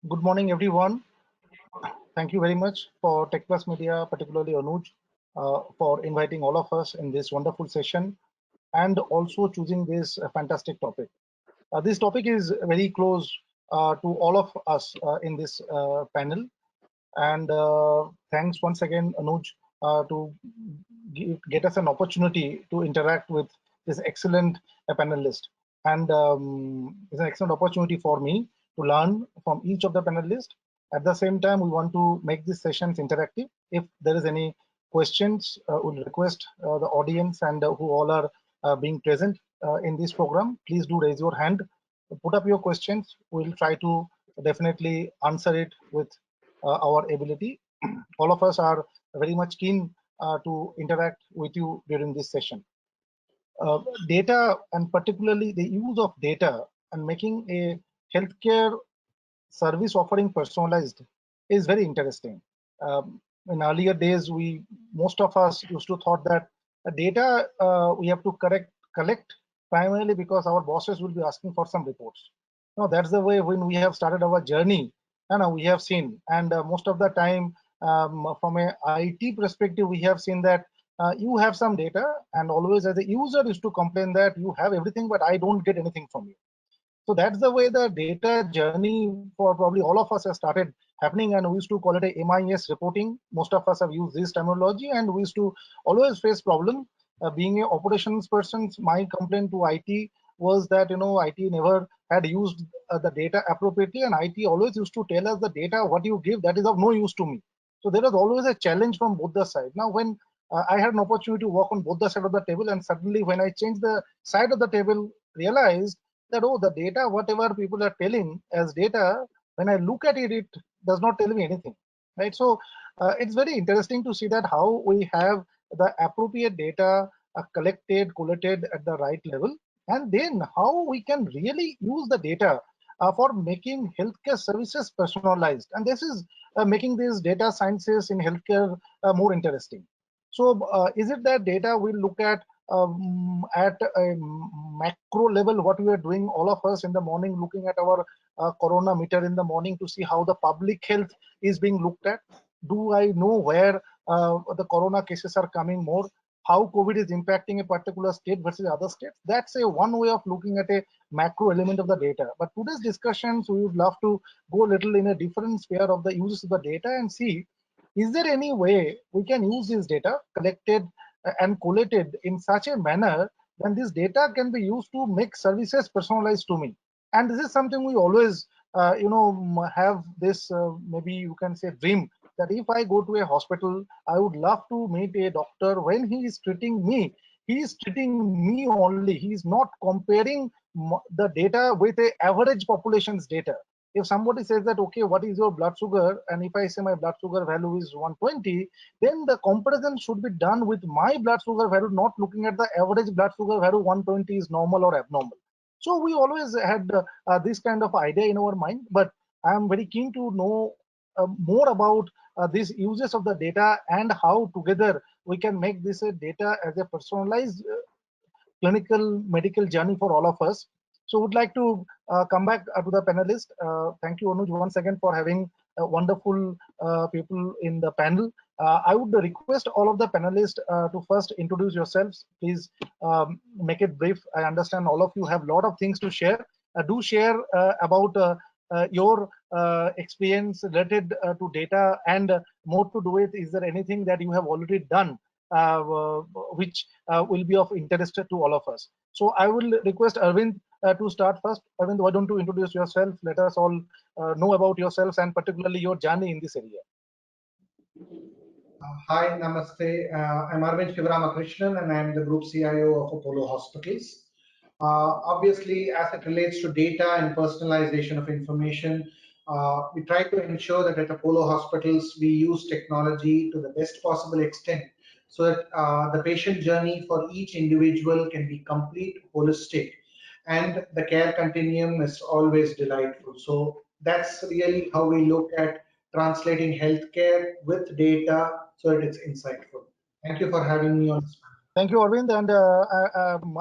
Good morning, everyone. Thank you very much for Tech Plus Media, particularly Anuj, for inviting all of us in this wonderful session and also choosing this fantastic topic. This topic is very close to all of us in this panel. And thanks once again, Anuj, to get us an opportunity to interact with this excellent panelist. And it's an excellent opportunity for me to learn from each of the panelists. At the same time, we want to make these sessions interactive. If there is any questions, we'll request the audience and who all are being present in this program, please do raise your hand, put up your questions. We'll try to definitely answer it with our ability. All of us are very much keen to interact with you during this session. Data, and particularly the use of data and making a healthcare service offering personalized, is very interesting. In earlier days, most of us used to thought that data we have to collect primarily because our bosses will be asking for some reports. No, that's the way when we have started our journey, and we have seen, and most of the time, from a IT perspective, we have seen that you have some data, and always as a user used to complain that you have everything, but I don't get anything from you. So that's the way the data journey for probably all of us has started happening, and we used to call it a MIS reporting. Most of us have used this terminology, and we used to always face problem. Being a operations person, my complaint to IT was that IT never had used the data appropriately, and IT always used to tell us the data what you give, that is of no use to me. So there was always a challenge from both the sides. Now when I had an opportunity to work on both the side of the table, and suddenly when I changed the side of the table, realized that, oh, the data, whatever people are telling as data, when I look at it, it does not tell me anything, right? So it's very interesting to see that how we have the appropriate data collected, collated at the right level, and then how we can really use the data for making healthcare services personalized. And this is making these data sciences in healthcare more interesting. So is it that data we look at a macro level, what we are doing, all of us in the morning, looking at our corona meter in the morning to see how the public health is being looked at? Do I know where the corona cases are coming more? How COVID is impacting a particular state versus other states? That's a one way of looking at a macro element of the data. But today's discussions, we would love to go a little in a different sphere of the uses of the data and see, is there any way we can use this data collected and collated in such a manner then this data can be used to make services personalized to me? And this is something we always have this maybe you can say dream, that if I go to a hospital, I would love to meet a doctor. When he is treating me, he is treating me only, he is not comparing the data with a average population's data. If somebody says that, okay, what is your blood sugar, and if I say my blood sugar value is 120, then the comparison should be done with my blood sugar value, not looking at the average blood sugar value 120 is normal or abnormal. So we always had this kind of idea in our mind, but I am very keen to know more about these uses of the data and how together we can make this data as a personalized clinical medical journey for all of us. So would like to come back to the panelists. Thank you, Anuj, once again for having wonderful people in the panel. I would request all of the panelists to first introduce yourselves. Please make it brief. I understand all of you have a lot of things to share. Do share about your experience related to data, and more to do with, is there anything that you have already done which will be of interest to all of us? So I will request Arvind to start first. Arvind, why don't you introduce yourself? Let us all know about yourselves and particularly your journey in this area. Hi, Namaste. I'm Arvind Shivaramakrishnan and I'm the Group CIO of Apollo Hospitals. Obviously, as it relates to data and personalization of information, we try to ensure that at Apollo Hospitals, we use technology to the best possible extent so that the patient journey for each individual can be complete, holistic, and the care continuum is always delightful. So that's really how we look at translating healthcare with data so that it's insightful. Thank you for having me on this panel. Thank you, Arvind. And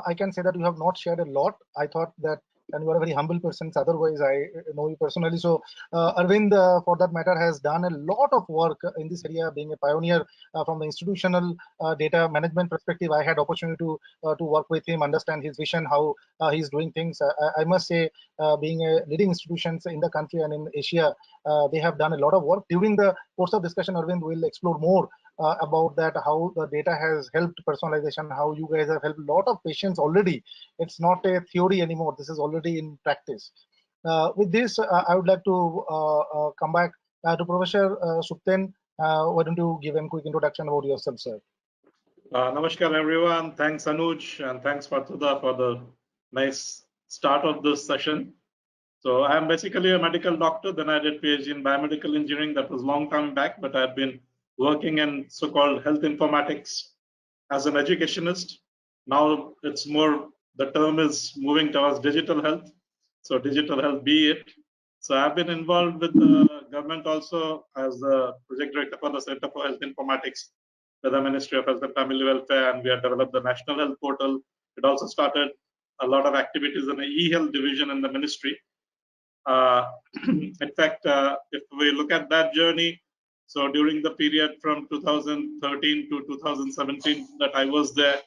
I can say that you have not shared a lot. I thought that and you are a very humble person. Otherwise, I know you personally. So Arvind, for that matter, has done a lot of work in this area, being a pioneer from the institutional data management perspective. I had opportunity to work with him, understand his vision, how he's doing things. I must say, being a leading institutions in the country and in Asia, they have done a lot of work. During the course of discussion, Arvind will explore more about that, how the data has helped personalization, how you guys have helped a lot of patients already. It's not a theory anymore. This is already in practice. With this, I would like to come back to Professor Supten. Why don't you give a quick introduction about yourself, sir? Namaskar, everyone. Thanks, Anuj, and thanks, Parthuda, for the nice start of this session. So I am basically a medical doctor. Then I did PhD in biomedical engineering. That was a long time back, but I've been working in so-called health informatics as an educationist. Now it's more, the term is moving towards digital health. So digital health be it. So I've been involved with the government also as the project director for the Center for Health Informatics with the Ministry of Health and Family Welfare, and we have developed the National Health Portal. It also started a lot of activities in the e-health division in the ministry. In fact, if we look at that journey, so during the period from 2013 to 2017 that I was there,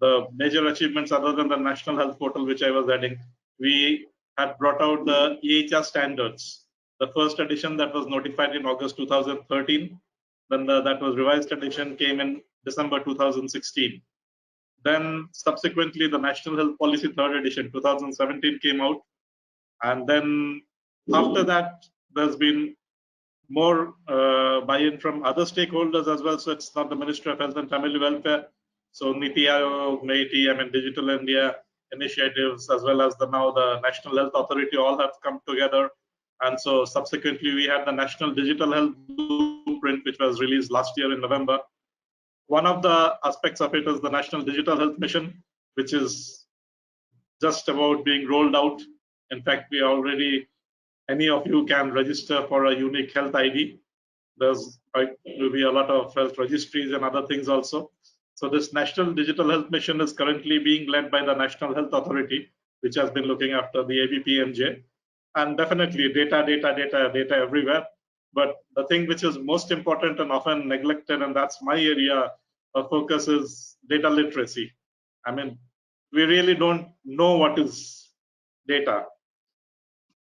the major achievements other than the National Health Portal, which I was heading, we had brought out the EHR standards. The first edition that was notified in August 2013, then that was revised edition came in December 2016. Then subsequently the National Health Policy third edition 2017 came out, and then after that there's been more buy-in from other stakeholders as well. So it's not the Ministry of Health and Family Welfare. So NITI Aayog, MeitY, Digital India initiatives, as well as now the National Health Authority, all have come together. And so subsequently we had the National Digital Health Blueprint, which was released last year in November. One of the aspects of it is the National Digital Health Mission, which is just about being rolled out. In fact, we already, any of you can register for a unique health ID. There's will be a lot of health registries and other things also. So this National Digital Health Mission is currently being led by the National Health Authority, which has been looking after the ABPMJ. And definitely data everywhere. But the thing which is most important and often neglected, and that's my area of focus, is data literacy. I mean, we really don't know what is data.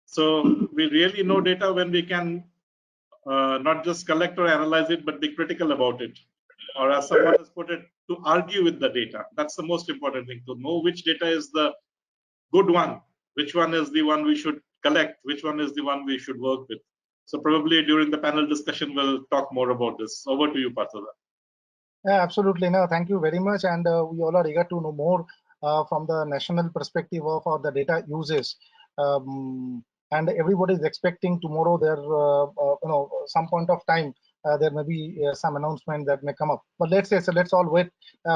So we really know data when we can not just collect or analyze it, but be critical about it. Or as someone has put it, to argue with the data. That's the most important thing, to know which data is the good one, which one is the one we should collect, which one is the one we should work with. So probably during the panel discussion, we'll talk more about this. Over to you, Parthuda. Yeah, absolutely. No, thank you very much. And we all are eager to know more from the national perspective of the data uses. And everybody is expecting tomorrow there, some point of time, there may be some announcement that may come up. But let's say, so let's all wait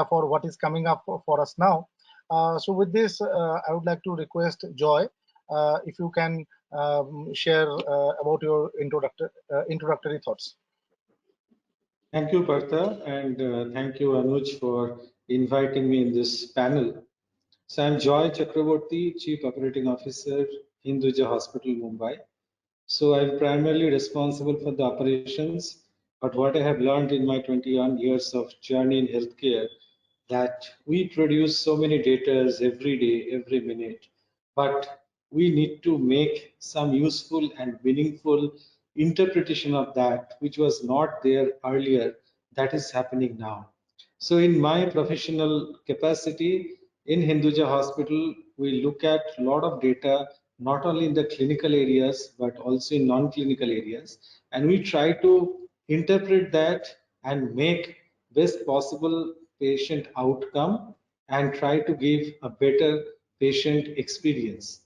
for what is coming up for us now. So with this, I would like to request Joy, if you can share about your introductory thoughts. Thank you, Partha, and thank you, Anuj, for inviting me in this panel. So I'm Joy Chakraborty, Chief Operating Officer, Hinduja Hospital, Mumbai. So I'm primarily responsible for the operations, but what I have learned in my 21 years of journey in healthcare, that we produce so many data every day, every minute, but we need to make some useful and meaningful interpretation of that, which was not there earlier, that is happening now. So in my professional capacity in Hinduja Hospital, we look at a lot of data, not only in the clinical areas, but also in non-clinical areas. And we try to interpret that and make best possible patient outcome and try to give a better patient experience.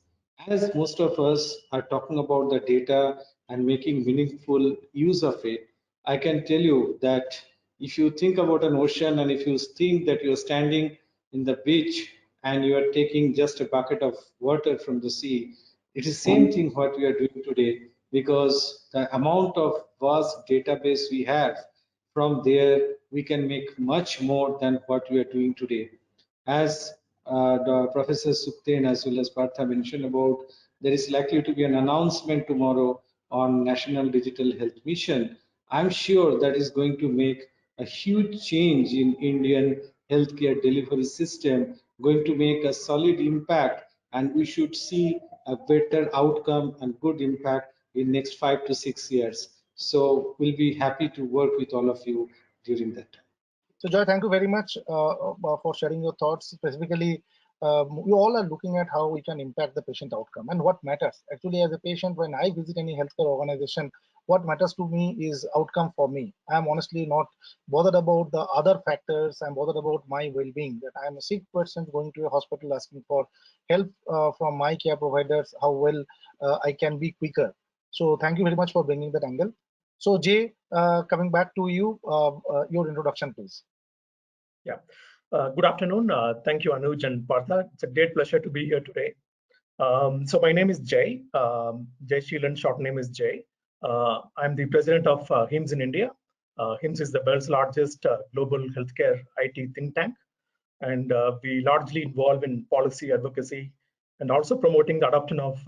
As most of us are talking about the data and making meaningful use of it, I can tell you that if you think about an ocean and if you think that you're standing in the beach and you are taking just a bucket of water from the sea, it is same thing what we are doing today, because the amount of vast database we have, from there we can make much more than what we are doing today. As Professor Supten as well as Partha mentioned about, there is likely to be an announcement tomorrow on National Digital Health Mission. I'm sure that is going to make a huge change in Indian healthcare delivery system, going to make a solid impact, and we should see a better outcome and good impact in next 5 to 6 years. So we'll be happy to work with all of you during that time. So Joy, thank you very much for sharing your thoughts. Specifically, we all are looking at how we can impact the patient outcome and what matters. Actually, as a patient, when I visit any healthcare organization, what matters to me is outcome for me. I'm honestly not bothered about the other factors. I'm bothered about my well-being. That I'm a sick person going to a hospital asking for help from my care providers, how well I can be quicker. So thank you very much for bringing that angle. So Jay, coming back to you, your introduction, please. Yeah. Good afternoon. Thank you, Anuj and Partha. It's a great pleasure to be here today. So my name is Jay. Jay Sheelan, short name is Jay. I'm the president of HIMSS in India. HIMSS is the world's largest global healthcare IT think tank. And we largely involve in policy advocacy and also promoting the adoption of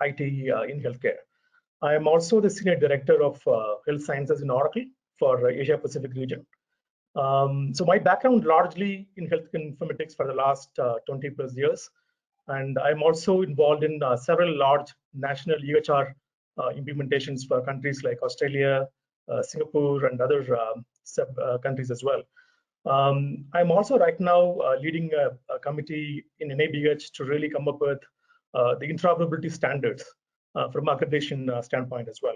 IT in healthcare. I am also the senior director of health sciences in Oracle for Asia Pacific region. So my background largely in health informatics for the last 20 plus years. And I'm also involved in several large national EHR implementations for countries like Australia, Singapore, and other countries as well. I'm also right now leading a committee in NABH to really come up with the interoperability standards from accreditation standpoint as well.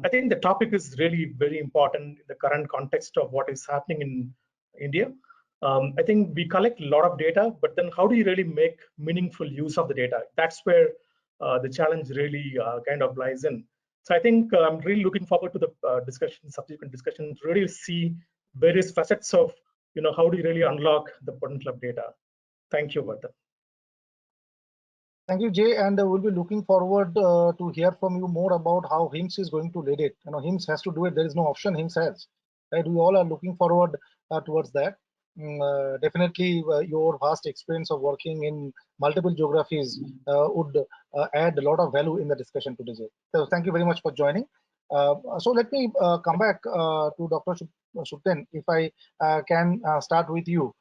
I think the topic is really very important in the current context of what is happening in India. I think we collect a lot of data, but then how do you really make meaningful use of the data? That's where the challenge really kind of lies in. So I think I'm really looking forward to the discussion, subsequent discussion, to really see various facets of, how do you really unlock the potential of data. Thank you, Partha. Thank you, Jay, and we'll be looking forward to hear from you more about how HIMSS is going to lead it. HIMSS has to do it. There is no option. HIMSS has. Right? We all are looking forward towards that. Definitely, your vast experience of working in multiple geographies would add a lot of value in the discussion today, Jay. So thank you very much for joining. So let me come back to Dr. Supten, if I can start with you.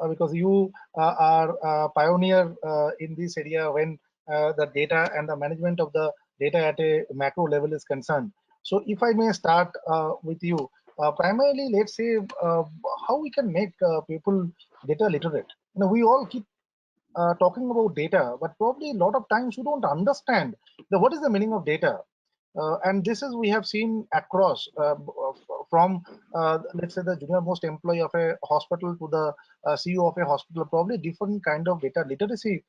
Because you are a pioneer in this area when the data and the management of the data at a macro level is concerned. So if I may start with you, primarily, let's say how we can make people data literate. We all keep talking about data, but probably a lot of times we don't understand what is the meaning of data. And this is we have seen across from let's say the junior most employee of a hospital to the CEO of a hospital. Probably different kind of data literacy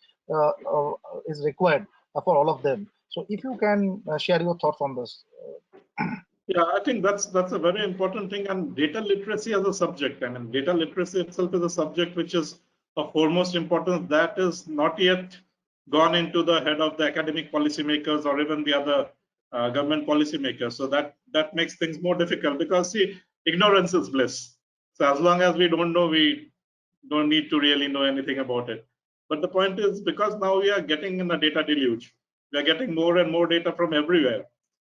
is required for all of them. So if you can share your thoughts on this. Yeah, I think that's a very important thing. And data literacy as a subject, I mean, data literacy itself is a subject which is of foremost importance. That is not yet gone into the head of the academic policymakers or even the other government policymakers. So that makes things more difficult, because see, ignorance is bliss. So as long as we don't know, we don't need to really know anything about it. But the point is, because now we are getting in a data deluge, we are getting more and more data from everywhere.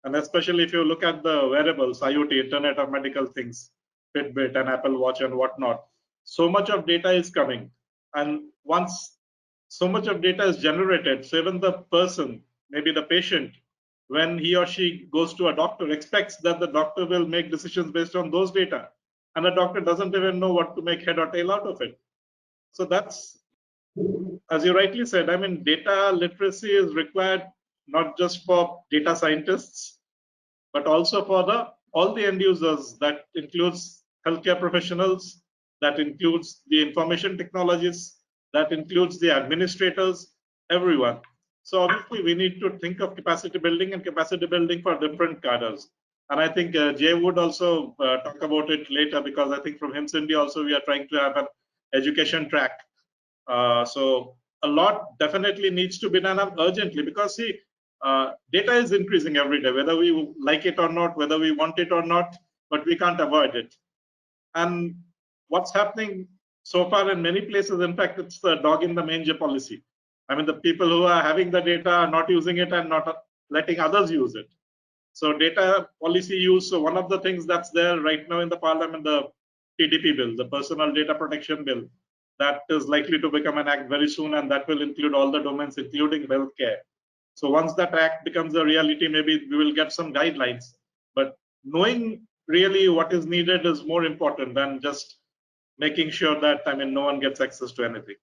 And especially if you look at the wearables, IoT, Internet of Medical Things, Fitbit and Apple Watch and whatnot, so much of data is coming. And once so much of data is generated, so even the person, maybe the patient, when he or she goes to a doctor, expects that the doctor will make decisions based on those data. And the doctor doesn't even know what to make head or tail out of it. So that's, as you rightly said, I mean, data literacy is required not just for data scientists, but also for all the end users. That includes healthcare professionals, that includes the information technologists, that includes the administrators, everyone. So obviously we need to think of capacity building and capacity building for different cadres. And I think Jay would also talk about it later, because I think from HIMSS India also we are trying to have an education track. So a lot definitely needs to be done urgently, because see, data is increasing every day, whether we like it or not, whether we want it or not, but we can't avoid it. And what's happening so far in many places, in fact, it's the dog in the manger policy. I mean, the people who are having the data are not using it and not letting others use it. So data policy use, so one of the things that's there right now in the parliament, the PDP bill, the Personal Data Protection Bill, that is likely to become an act very soon, and that will include all the domains, including healthcare. So once that act becomes a reality, maybe we will get some guidelines. But knowing really what is needed is more important than just making sure that, I mean, no one gets access to anything.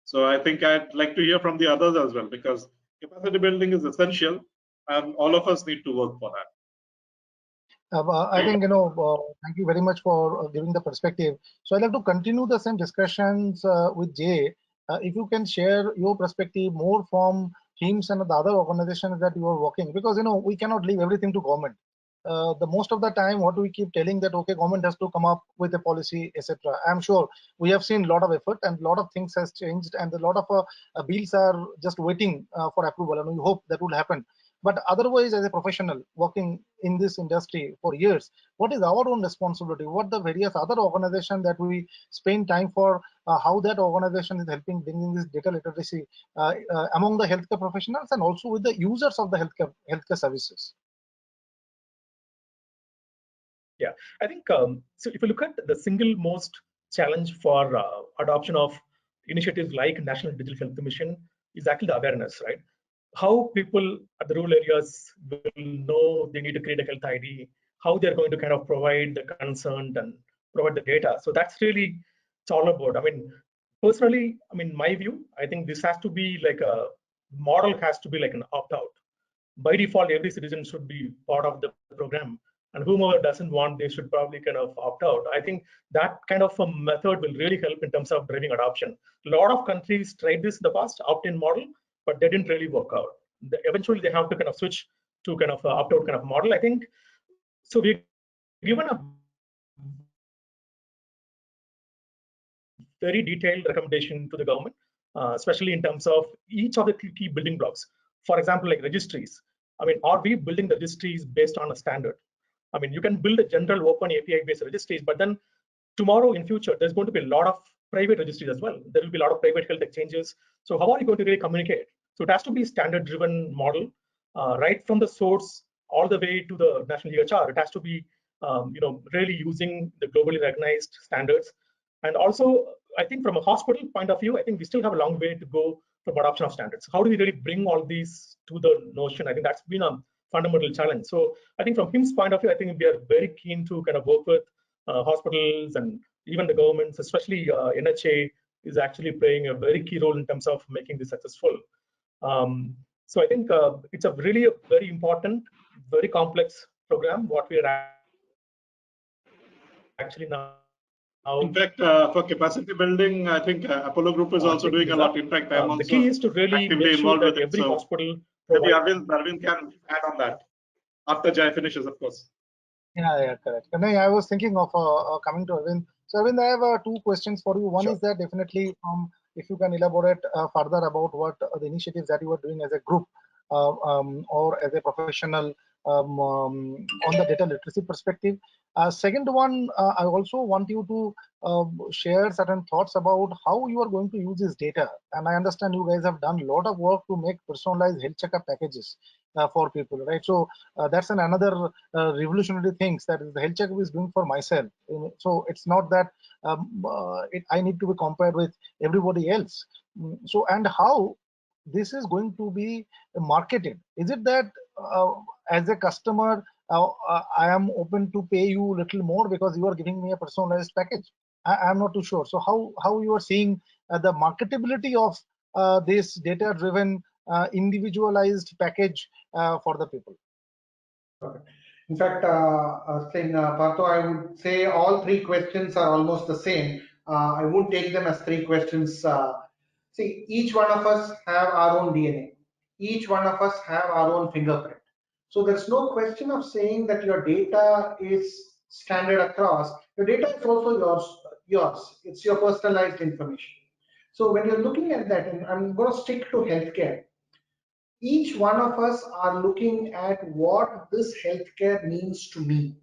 So I think I'd like to hear from the others as well, because capacity building is essential, and all of us need to work for that. I think, thank you very much for giving the perspective. So I'd like to continue the same discussions with Jay. If you can share your perspective more from HIMSS and the other organizations that you are working, because, we cannot leave everything to government. The most of the time, what we keep telling that, okay, government has to come up with a policy, etc. I'm sure we have seen a lot of effort and a lot of things has changed, and a lot of bills are just waiting for approval, and we hope that will happen. But otherwise, as a professional working in this industry for years, what is our own responsibility? What the various other organizations that we spend time for, how that organization is helping bringing this data literacy among the healthcare professionals and also with the users of the healthcare services? Yeah, I think so. If you look at the single most challenge for adoption of initiatives like National Digital Health Mission is actually the awareness, right? How people at the rural areas will know they need to create a health ID, how they're going to kind of provide the consent and provide the data. So that's really it's all about. I mean, personally, I mean, my view, I think this has to be like a model has to be like an opt-out. By default, every citizen should be part of the program, and whomever doesn't want, they should probably kind of opt out. I think that kind of a method will really help in terms of driving adoption. A lot of countries tried this in the past, opt-in model, but they didn't really work out. Eventually, they have to kind of switch to kind of opt-out kind of model. I think so. We've given a very detailed recommendation to the government, especially in terms of each of the key building blocks. For example, like registries. I mean, are we building the registries based on a standard? I mean, you can build a general open API-based registries, but then tomorrow in future, there's going to be a lot of private registries as well. There will be a lot of private health exchanges. So how are you going to really communicate? So it has to be standard-driven model, right from the source all the way to the national EHR. It has to be, really using the globally recognized standards. And also, I think from a hospital point of view, I think we still have a long way to go from adoption of standards. How do we really bring all these to the notion? I think that's been a fundamental challenge. So I think from HIMSS point of view, I think we are very keen to kind of work with hospitals and even the governments, especially NHA is actually playing a very key role in terms of making this successful. So I think it's a really very important, very complex program, what we are actually now. In fact, for capacity building, I think Apollo Group is also doing a lot. In fact, I'm also the key is to really actively make sure involved that with every it. So hospital maybe Arvind can add on that after Jai finishes, of course. Yeah, correct. And I was thinking of coming to Arvind. So Arvind, I have two questions for you. One Sure. is that definitely if you can elaborate further about what the initiatives that you are doing as a group or as a professional on the data literacy perspective. Second one, I also want you to share certain thoughts about how you are going to use this data. And I understand you guys have done a lot of work to make personalized health checkup packages for people, right? So that's another revolutionary things that the health checkup is doing for myself. So it's not that I need to be compared with everybody else. So, and how this is going to be marketed? Is it that as a customer, I am open to pay you a little more because you are giving me a personalized package? I'm not too sure. So how you are seeing the marketability of this data-driven individualized package for the people? Okay. In fact, Partho, I would say all three questions are almost the same. I won't take them as three questions. See, each one of us have our own DNA. Each one of us have our own fingerprint. So there's no question of saying that your data is standard across. Your data is also yours. It's your personalized information. So when you're looking at that, and I'm going to stick to healthcare, each one of us are looking at what this healthcare means to me.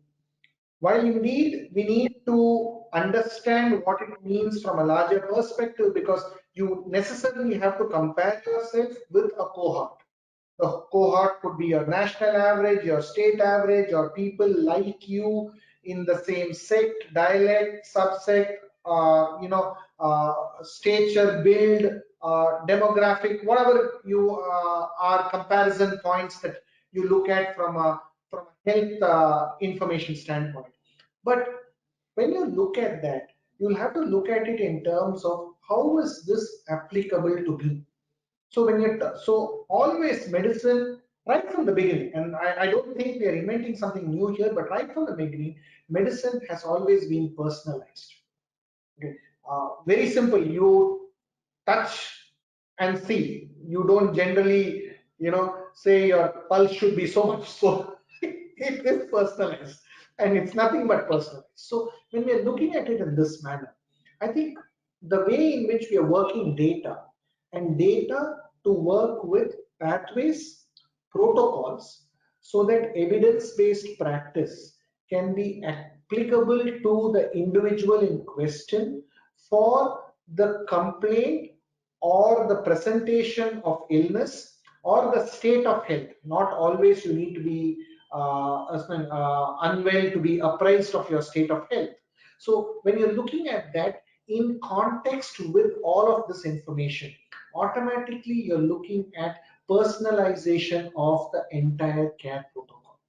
While indeed we need to understand what it means from a larger perspective, because you necessarily have to compare yourself with a cohort. The cohort could be your national average, your state average, or people like you in the same sect, dialect, subsect, stature, build, demographic, whatever you are comparison points that you look at from a health information standpoint. But when you look at that, you'll have to look at it in terms of how is this applicable to me. So when so always medicine right from the beginning, and I don't think we are inventing something new here, but right from the beginning, medicine has always been personalized. Okay, very simple. You touch and see. You don't generally, say your pulse should be so much. So it is personalized, and it's nothing but personalized. So when we are looking at it in this manner, I think the way in which we are working data and data to work with pathways, protocols, so that evidence-based practice can be applicable to the individual in question for the complaint or the presentation of illness or the state of health. Not always you need to be unwell to be apprised of your state of health. So when you're looking at that in context with all of this information, automatically you're looking at personalization of the entire care protocol.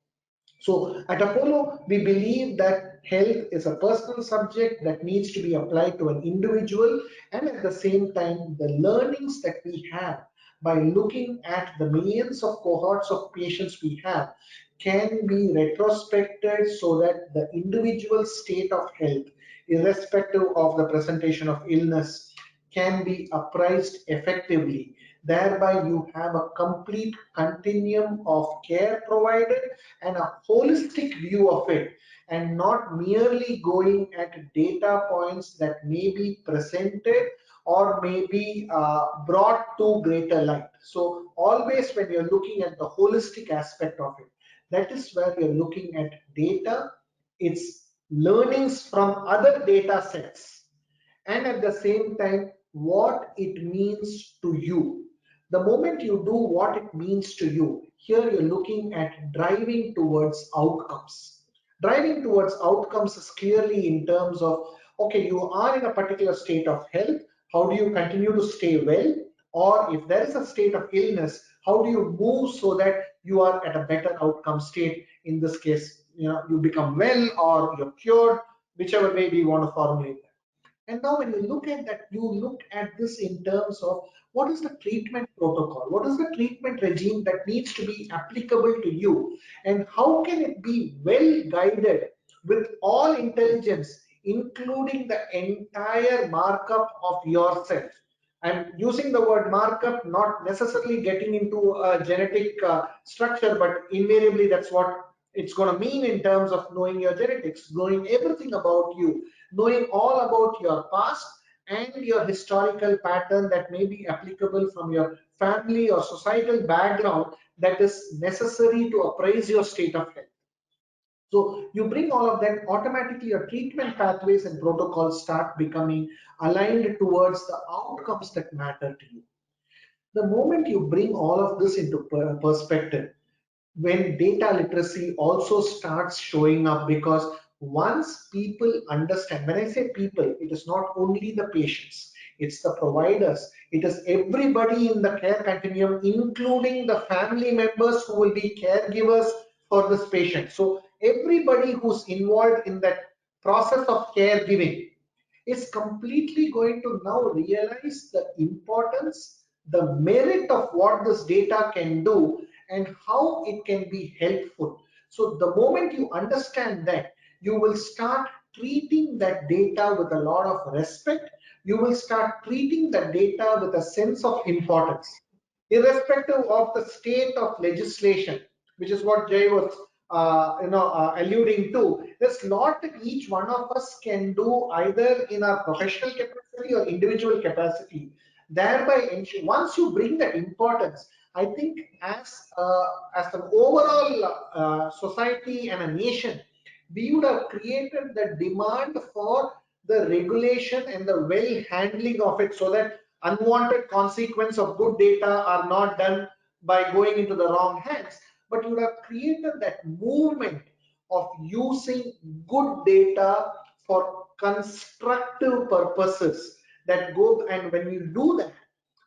So at Apollo, we believe that health is a personal subject that needs to be applied to an individual, and at the same time, the learnings that we have by looking at the millions of cohorts of patients we have can be retrospected so that the individual state of health, irrespective of the presentation of illness, can be apprised effectively. Thereby, you have a complete continuum of care provided and a holistic view of it, and not merely going at data points that may be presented or may be brought to greater light. So always when you're looking at the holistic aspect of it, that is where you're looking at data, its learnings from other data sets, and at the same time what it means to you. The moment you do what it means to you, here you're looking at driving towards outcomes. Driving towards outcomes is clearly in terms of, okay, you are in a particular state of health, how do you continue to stay well? Or if there is a state of illness, how do you move so that you are at a better outcome state? In this case, you become well or you're cured, whichever way we want to formulate that. And now when you look at that, you look at this in terms of what is the treatment protocol, what is the treatment regime that needs to be applicable to you, and how can it be well guided with all intelligence, including the entire markup of yourself. I'm using the word markup, not necessarily getting into a genetic structure, but invariably that's what it's going to mean in terms of knowing your genetics, knowing everything about you, knowing all about your past and your historical pattern that may be applicable from your family or societal background that is necessary to appraise your state of health. So you bring all of that, automatically your treatment pathways and protocols start becoming aligned towards the outcomes that matter to you. The moment you bring all of this into perspective, when data literacy also starts showing up, because once people understand, when I say people, it is not only the patients, it's the providers, it is everybody in the care continuum, including the family members who will be caregivers for this patient. So everybody who's involved in that process of caregiving is completely going to now realize the importance, the merit of what this data can do and how it can be helpful. So the moment you understand that, you will start treating that data with a lot of respect. You will start treating the data with a sense of importance, irrespective of the state of legislation, which is what Jay was alluding to. There's a lot that each one of us can do either in our professional capacity or individual capacity. Thereby, once you bring that importance, I think as an overall society and a nation, we would have created the demand for the regulation and the well handling of it so that unwanted consequence of good data are not done by going into the wrong hands, but you would have created that movement of using good data for constructive purposes that go, and when you do that,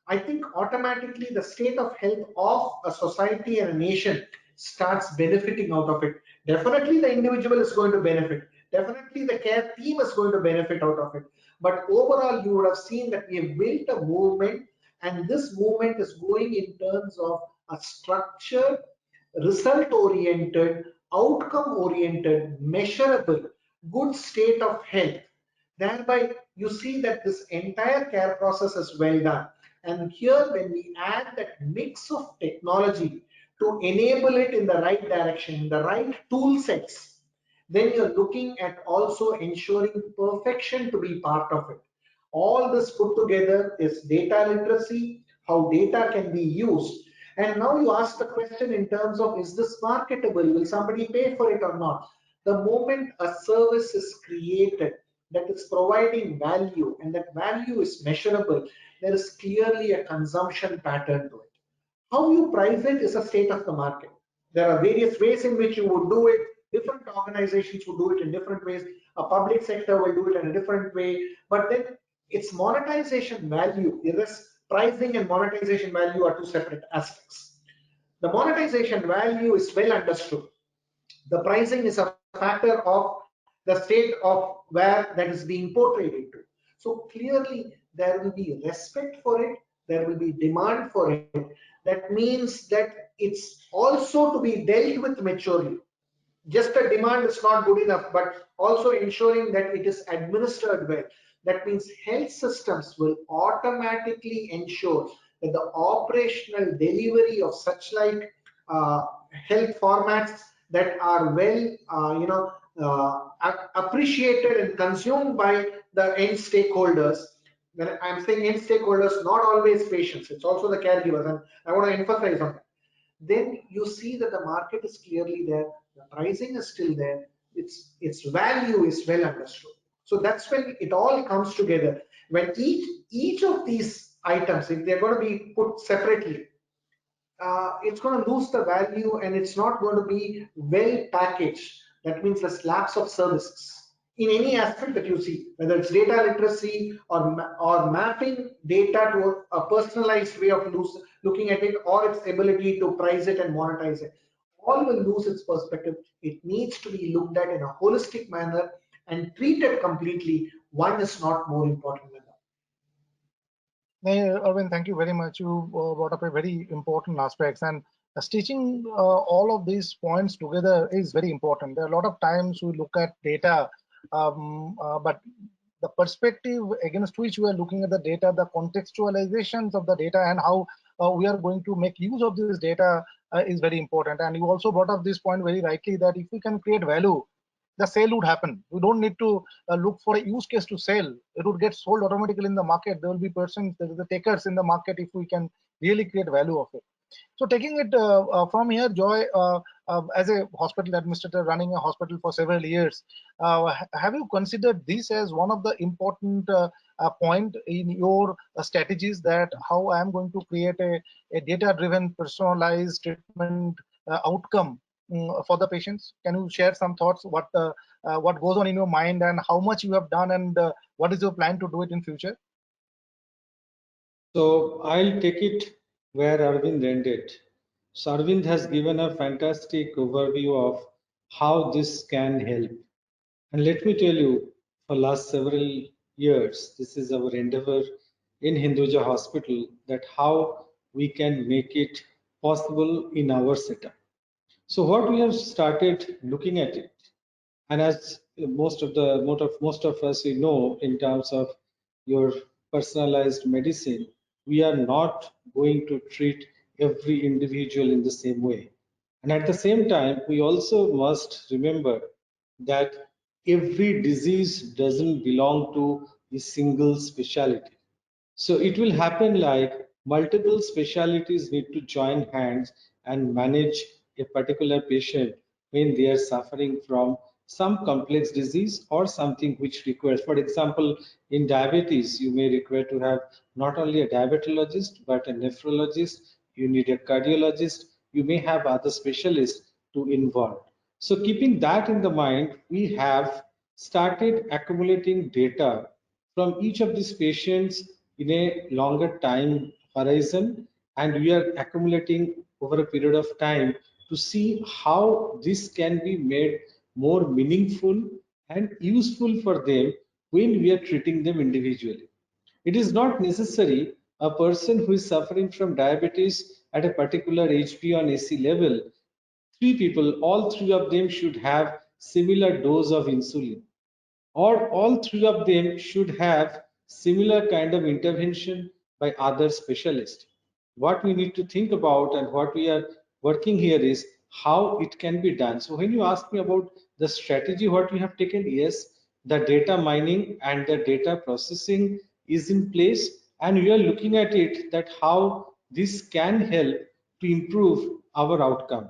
I think automatically the state of health of a society and a nation starts benefiting out of it. Definitely the individual is going to benefit. Definitely the care team is going to benefit out of it. But overall, you would have seen that we have built a movement, and this movement is going in terms of a structured, result oriented, outcome oriented, measurable, good state of health. Thereby, you see that this entire care process is well done. And here, when we add that mix of technology to enable it in the right direction, in the right tool sets, then you're looking at also ensuring perfection to be part of it. All this put together is data literacy, how data can be used. And now you ask the question in terms of, is this marketable? Will somebody pay for it or not? The moment a service is created that is providing value and that value is measurable, there is clearly a consumption pattern to it. How you price it is a state of the market. There are various ways in which you would do it. Different organizations would do it in different ways. A public sector will do it in a different way. But then its monetization value, pricing and monetization value are two separate aspects. The monetization value is well understood. The pricing is a factor of the state of where that is being portrayed into. So clearly there will be respect for it, there will be demand for it. That means that it's also to be dealt with maturely. Just a demand is not good enough, but also ensuring that it is administered well. That means health systems will automatically ensure that the operational delivery of such like health formats that are well appreciated and consumed by the end stakeholders. When I'm saying end stakeholders, not always patients, it's also the caregivers, and I want to emphasize on that. Then you see that the market is clearly there, the pricing is still there, its value is well understood. So that's when it all comes together. When each of these items, if they're going to be put separately, it's going to lose the value and it's not going to be well packaged. That means the slabs of services in any aspect that you see, whether it's data literacy or mapping data to a personalized way of looking at it, or its ability to price it and monetize it, all will lose its perspective. It needs to be looked at in a holistic manner and treated completely. One is not more important than the other. Arvind, thank you very much. You brought up a very important aspects, and stitching all of these points together is very important. There are a lot of times we look at data, but the perspective against which we are looking at the data, the contextualizations of the data, and how we are going to make use of this data is very important. And you also brought up this point very rightly, that if we can create value, the sale would happen. We don't need to look for a use case to sell. It would get sold automatically in the market. There will be persons, there will be takers in the market if we can really create value of it. So taking it from here, Joy, as a hospital administrator running a hospital for several years, have you considered this as one of the important point in your strategies, that how I am going to create a data-driven personalized treatment outcome for the patients? Can you share some thoughts, what goes on in your mind and how much you have done, and what is your plan to do it in future? So I'll take it where Arvind ended. So Arvind has given a fantastic overview of how this can help. And let me tell you, for last several years, this is our endeavor in Hinduja Hospital, that how we can make it possible in our setup. So what we have started looking at it, and as most of us we know, in terms of your personalized medicine, we are not going to treat every individual in the same way. And at the same time, we also must remember that every disease doesn't belong to a single specialty. So it will happen like multiple specialties need to join hands and manage a particular patient when they are suffering from some complex disease or something which requires, for example, in diabetes, you may require to have not only a diabetologist, but a nephrologist, you need a cardiologist, you may have other specialists to involve. So keeping that in the mind, we have started accumulating data from each of these patients in a longer time horizon, and we are accumulating over a period of time to see how this can be made more meaningful and useful for them when we are treating them individually. It is not necessary a person who is suffering from diabetes at a particular HbA1c level, three people, all three of them should have similar dose of insulin, or all three of them should have similar kind of intervention by other specialists. What we need to think about and what we are working here is how it can be done. So when you ask me about the strategy, what we have taken, yes, the data mining and the data processing is in place, and we are looking at it that how this can help to improve our outcome.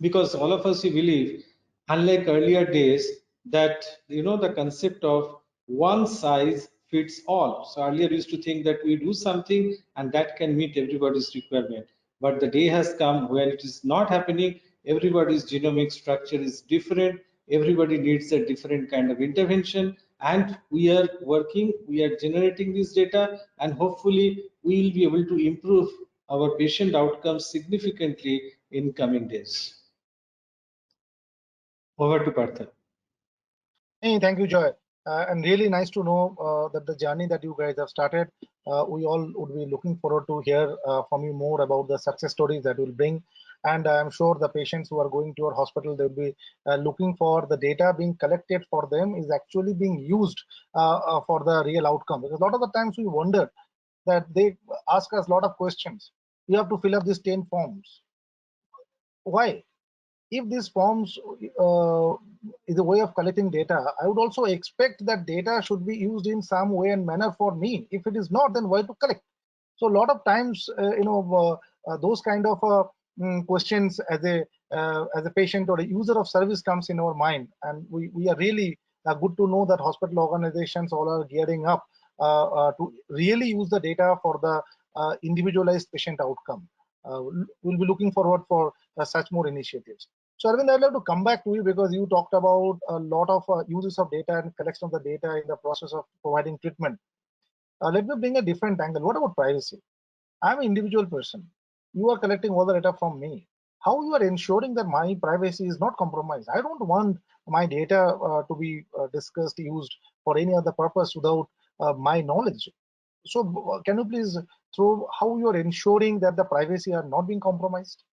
Because all of us, we believe, unlike earlier days, that the concept of one size fits all. So earlier we used to think that we do something and that can meet everybody's requirement, but the day has come when it is not happening. Everybody's genomic structure is different, everybody needs a different kind of intervention, and we are working, we are generating this data, and hopefully we will be able to improve our patient outcomes significantly in coming days. Over to Partha. Hey, thank you, Joy. And really nice to know that the journey that you guys have started. We all would be looking forward to hear from you more about the success stories that will bring. And I'm sure the patients who are going to your hospital, they'll be looking for the data being collected for them is actually being used for the real outcome. Because a lot of the times we wonder that they ask us a lot of questions. You have to fill up these 10 forms. Why? If these forms is a way of collecting data, I would also expect that data should be used in some way and manner for me. If it is not, then why to collect? So a lot of times, those kind of questions as a patient or a user of service comes in our mind, and we are really good to know that hospital organizations all are gearing up to really use the data for the individualized patient outcome. We'll be looking forward for such more initiatives. So Arvind, I'd like to come back to you because you talked about a lot of uses of data and collection of the data in the process of providing treatment. Let me bring a different angle. What about privacy? I'm an individual person. You are collecting all the data from me. How you are ensuring that my privacy is not compromised? I don't want my data to be discussed, used for any other purpose without my knowledge. So can you please throw how you are ensuring that the privacy are not being compromised?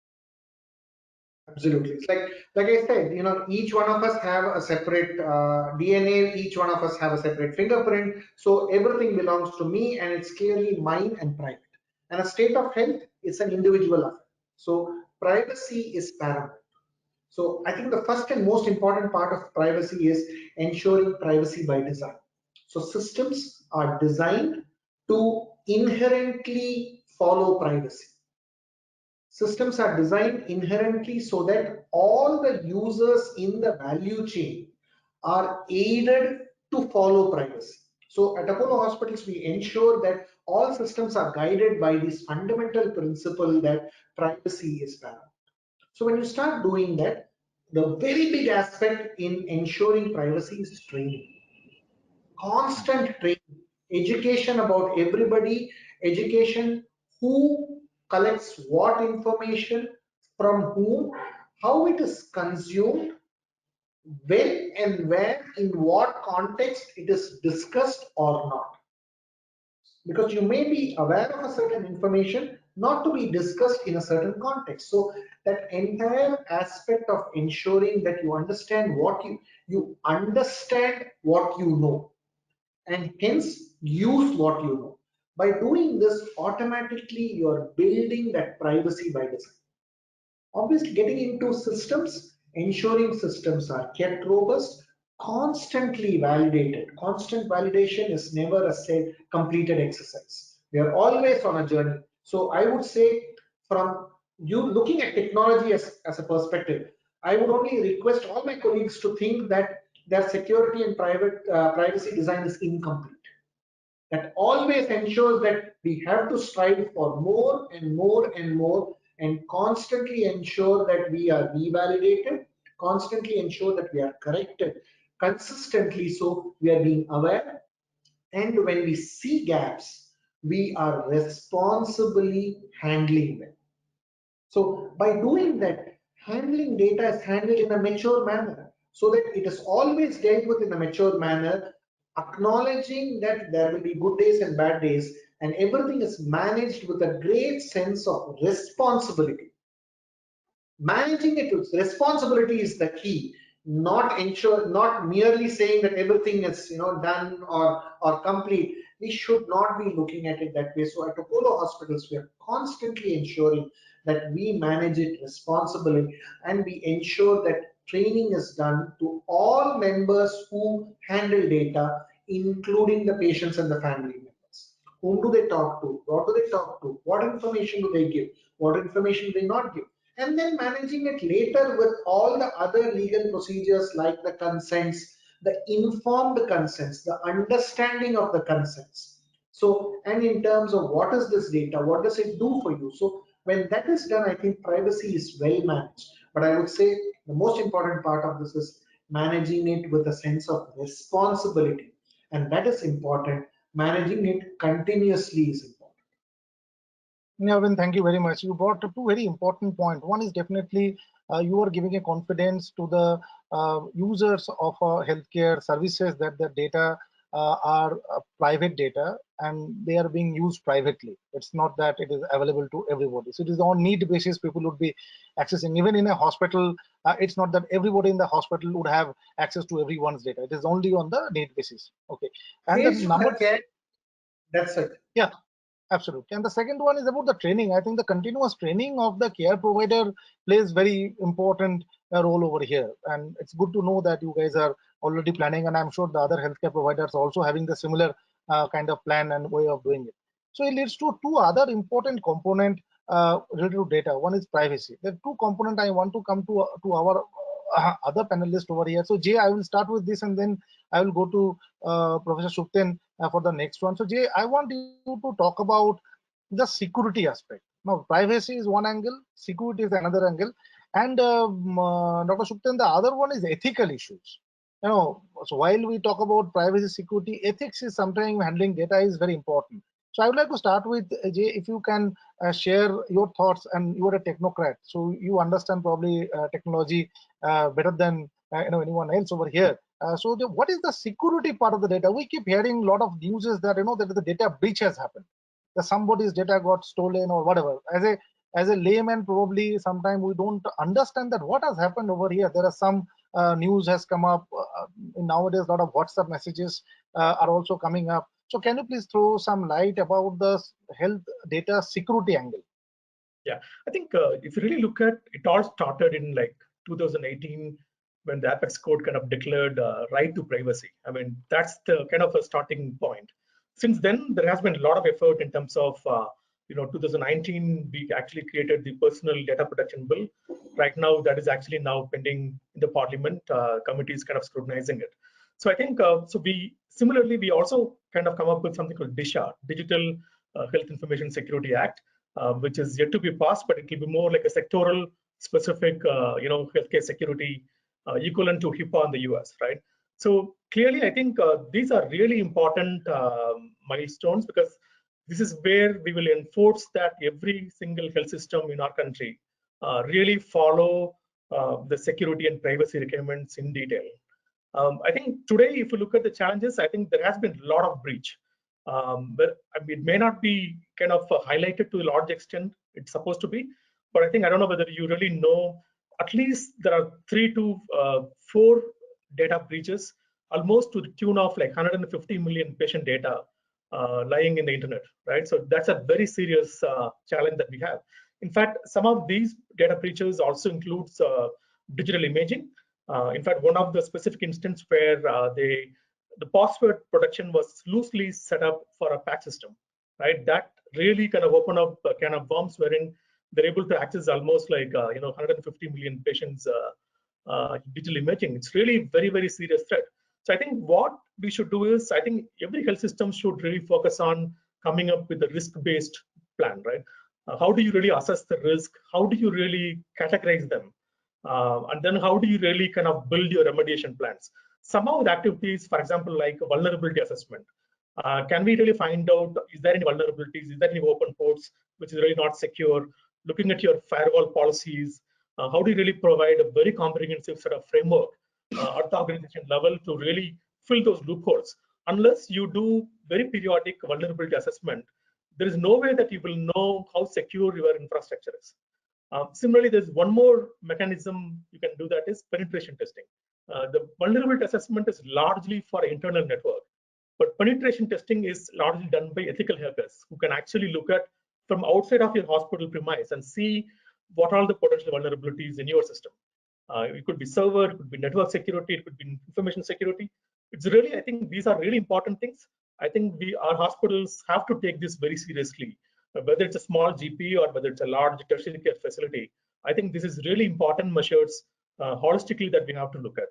Absolutely. It's like I said, each one of us have a separate DNA, each one of us have a separate fingerprint. So everything belongs to me and it's clearly mine and private. And a state of health is an individual affair. So privacy is paramount. So I think the first and most important part of privacy is ensuring privacy by design. So systems are designed to inherently follow privacy. Systems are designed inherently so that all the users in the value chain are aided to follow privacy. So at Apollo Hospitals, we ensure that all systems are guided by this fundamental principle that privacy is paramount. So when you start doing that, the very big aspect in ensuring privacy is training. Constant training, education about everybody, education who collects what information from whom, how it is consumed, when and where, in what context it is discussed or not. Because you may be aware of a certain information not to be discussed in a certain context. So that entire aspect of ensuring that you understand what you understand what you know, and hence use what you know. By doing this, automatically you're building that privacy by design. Obviously, getting into systems, ensuring systems are kept robust, constantly validated. Constant validation is never a completed exercise. We are always on a journey. So I would say, from you looking at technology as a perspective, I would only request all my colleagues to think that their security and privacy design is incomplete. That always ensures that we have to strive for more and more and more, and constantly ensure that we are revalidated, constantly ensure that we are corrected consistently, so we are being aware. And when we see gaps, we are responsibly handling them. So by doing that, handling data is handled in a mature manner, so that it is always dealt with in a mature manner, acknowledging that there will be good days and bad days, and everything is managed with a great sense of responsibility. Managing it with responsibility is the key, not merely saying that everything is done or complete. We should not be looking at it that way. So at Apollo Hospitals, we are constantly ensuring that we manage it responsibly, and we ensure that training is done to all members who handle data, including the patients and the family members. Whom do they talk to? What do they talk to? What information do they give? What information do they not give? And then managing it later with all the other legal procedures like the consents, the informed consents, the understanding of the consents. So, and in terms of what is this data, what does it do for you? So when that is done, I think privacy is well managed. But I would say the most important part of this is managing it with a sense of responsibility. And that is important. Managing it continuously is important. Arvind, thank you very much. You brought up two very important points. One is definitely you are giving a confidence to the users of healthcare services that the data are private data and they are being used privately. It's not that it is available to everybody. So it is on need basis people would be accessing. Even in a hospital, it's not that everybody in the hospital would have access to everyone's data. It is only on the need basis. Okay. And the number. That's it. Yeah. Absolutely. And the second one is about the training. I think the continuous training of the care provider plays very important role over here. And it's good to know that you guys are already planning, and I'm sure the other healthcare providers are also having the similar kind of plan and way of doing it. So it leads to two other important component related to data. One is privacy. There are two components I want to come to our other panelists over here. So Jay, I will start with this, and then I will go to Professor Supten for the next one. So Jay, I want you to talk about the security aspect. Now, privacy is one angle, security is another angle, and Dr. Supten, the other one is ethical issues. So while we talk about privacy, security, ethics is sometimes handling data is very important. So I would like to start with Jay, if you can share your thoughts, and you are a technocrat, so you understand probably technology better than anyone else over here. So what is the security part of the data? We keep hearing a lot of news that that the data breach has happened, that somebody's data got stolen or whatever. As a layman, probably sometimes we don't understand that what has happened over here. There are some news has come up nowadays. A lot of WhatsApp messages are also coming up. So can you please throw some light about the health data security angle? Yeah, I think if you really look at it, all started in like 2018 when the Apex Code kind of declared right to privacy. I mean, that's the kind of a starting point. Since then, there has been a lot of effort in terms of 2019 we actually created the Personal Data Protection Bill. Right now, that is actually now pending in the Parliament. Committee is kind of scrutinizing it. So I think we also kind of come up with something called DISHA, Digital Health Information Security Act, which is yet to be passed, but it will be more like a sectoral specific, healthcare security equivalent to HIPAA in the US, right? So clearly, I think these are really important milestones, because this is where we will enforce that every single health system in our country really follow the security and privacy requirements in detail. I think today, if you look at the challenges, I think there has been a lot of breach. But I mean, it may not be kind of highlighted to a large extent. It's supposed to be, but I think I don't know whether you really know. At least there are 3 to 4 data breaches, almost to the tune of like 150 million patient data lying in the internet, right? So that's a very serious challenge that we have. In fact, some of these data breaches also includes digital imaging. In fact, one of the specific instances where the password protection was loosely set up for a PAC system, right? That really kind of opened up a can of worms wherein they're able to access almost like 150 million patients' digital imaging. It's really very, very serious threat. So I think what we should do is, I think every health system should really focus on coming up with a risk-based plan, right? How do you really assess the risk? How do you really categorize them? And then how do you really kind of build your remediation plans? Some of the activities, for example, like vulnerability assessment. Can we really find out, is there any vulnerabilities? Is there any open ports which is really not secure? Looking at your firewall policies, how do you really provide a very comprehensive set of framework at the organization level to really fill those loopholes? Unless you do very periodic vulnerability assessment, there is no way that you will know how secure your infrastructure is. Similarly, there's one more mechanism you can do, that is penetration testing. The vulnerability assessment is largely for internal network, but penetration testing is largely done by ethical hackers who can actually look at from outside of your hospital premise and see what are the potential vulnerabilities in your system. It could be server, it could be network security, it could be information security. It's really, I think these are really important things. I think our hospitals have to take this very seriously, whether it's a small GP or whether it's a large tertiary care facility. I think this is really important measures holistically that we have to look at.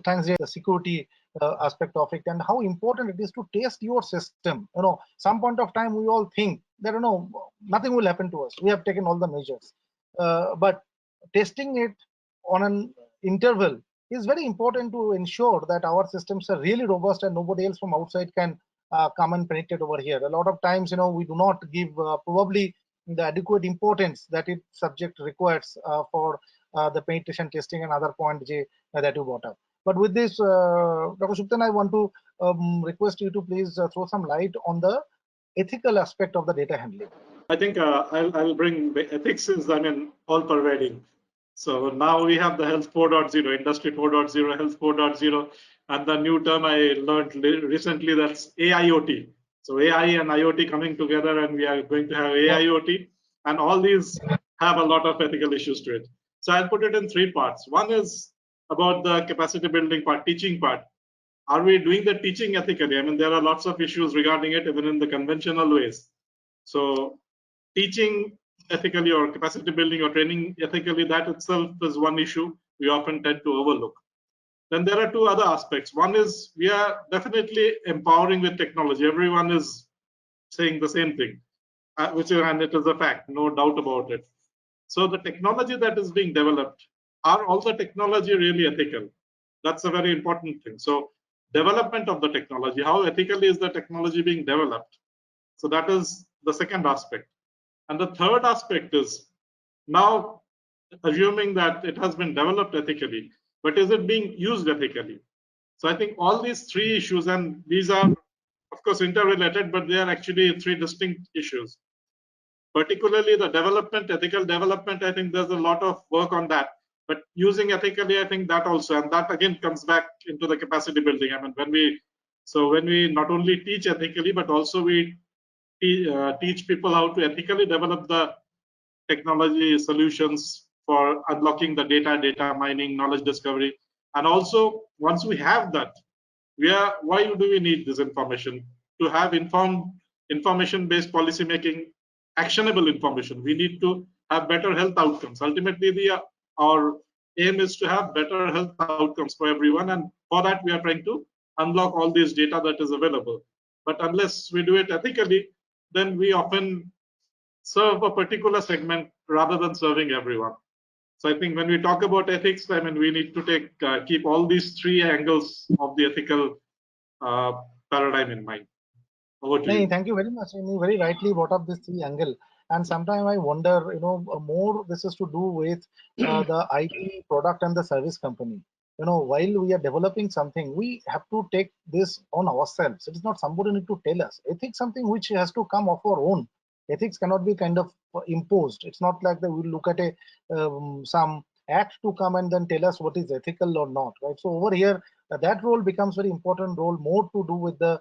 Thanks, Jay, the security aspect of it and how important it is to test your system. Some point of time we all think that nothing will happen to us. We have taken all the measures, but testing it on an interval is very important to ensure that our systems are really robust and nobody else from outside can come and penetrate over here. A lot of times, we do not give probably the adequate importance that its subject requires for the penetration testing and other point, Jay, that you brought up. But with this, Dr. Suptan, I want to request you to please throw some light on the ethical aspect of the data handling. I think I'll bring ethics is, all pervading. So now we have the health 4.0, industry 4.0, health 4.0, and the new term I learned recently, that's AIoT. So AI and IoT coming together, and we are going to have AIoT, and all these have a lot of ethical issues to it. So I'll put it in three parts. One is about the capacity building part, teaching part. Are we doing the teaching ethically? There are lots of issues regarding it, even in the conventional ways. So teaching ethically or capacity building or training ethically, that itself is one issue we often tend to overlook. Then there are two other aspects. One is we are definitely empowering with technology. Everyone is saying the same thing, and it is a fact, no doubt about it. So the technology that is being developed, are all the technology really ethical? That's a very important thing. So development of the technology, how ethically is the technology being developed? So that is the second aspect. And the third aspect is now assuming that it has been developed ethically, but is it being used ethically? So I think all these three issues, and these are of course interrelated, but they are actually three distinct issues. Particularly the development, ethical development, I think there's a lot of work on that. But using ethically, I think that also, and that again comes back into the capacity building. When we not only teach ethically, but also we teach people how to ethically develop the technology solutions for unlocking the data mining, knowledge discovery. And also, once we have that, why do we need this information? To have information-based policy making, actionable information. We need to have better health outcomes. Ultimately, our aim is to have better health outcomes for everyone. And for that, we are trying to unlock all this data that is available. But unless we do it ethically, then we often serve a particular segment rather than serving everyone. So I think when we talk about ethics, we need to keep all these three angles of the ethical paradigm in mind. Over to you. Thank you very much. You very rightly brought up this three angle. And sometimes I wonder, more this is to do with the IT product and the service company. While we are developing something, we have to take this on ourselves. It is not somebody need to tell us. Ethics something which has to come of our own. Ethics cannot be kind of imposed. It's not like that we look at some act to come and then tell us what is ethical or not, right? So over here, that role becomes very important role, more to do with the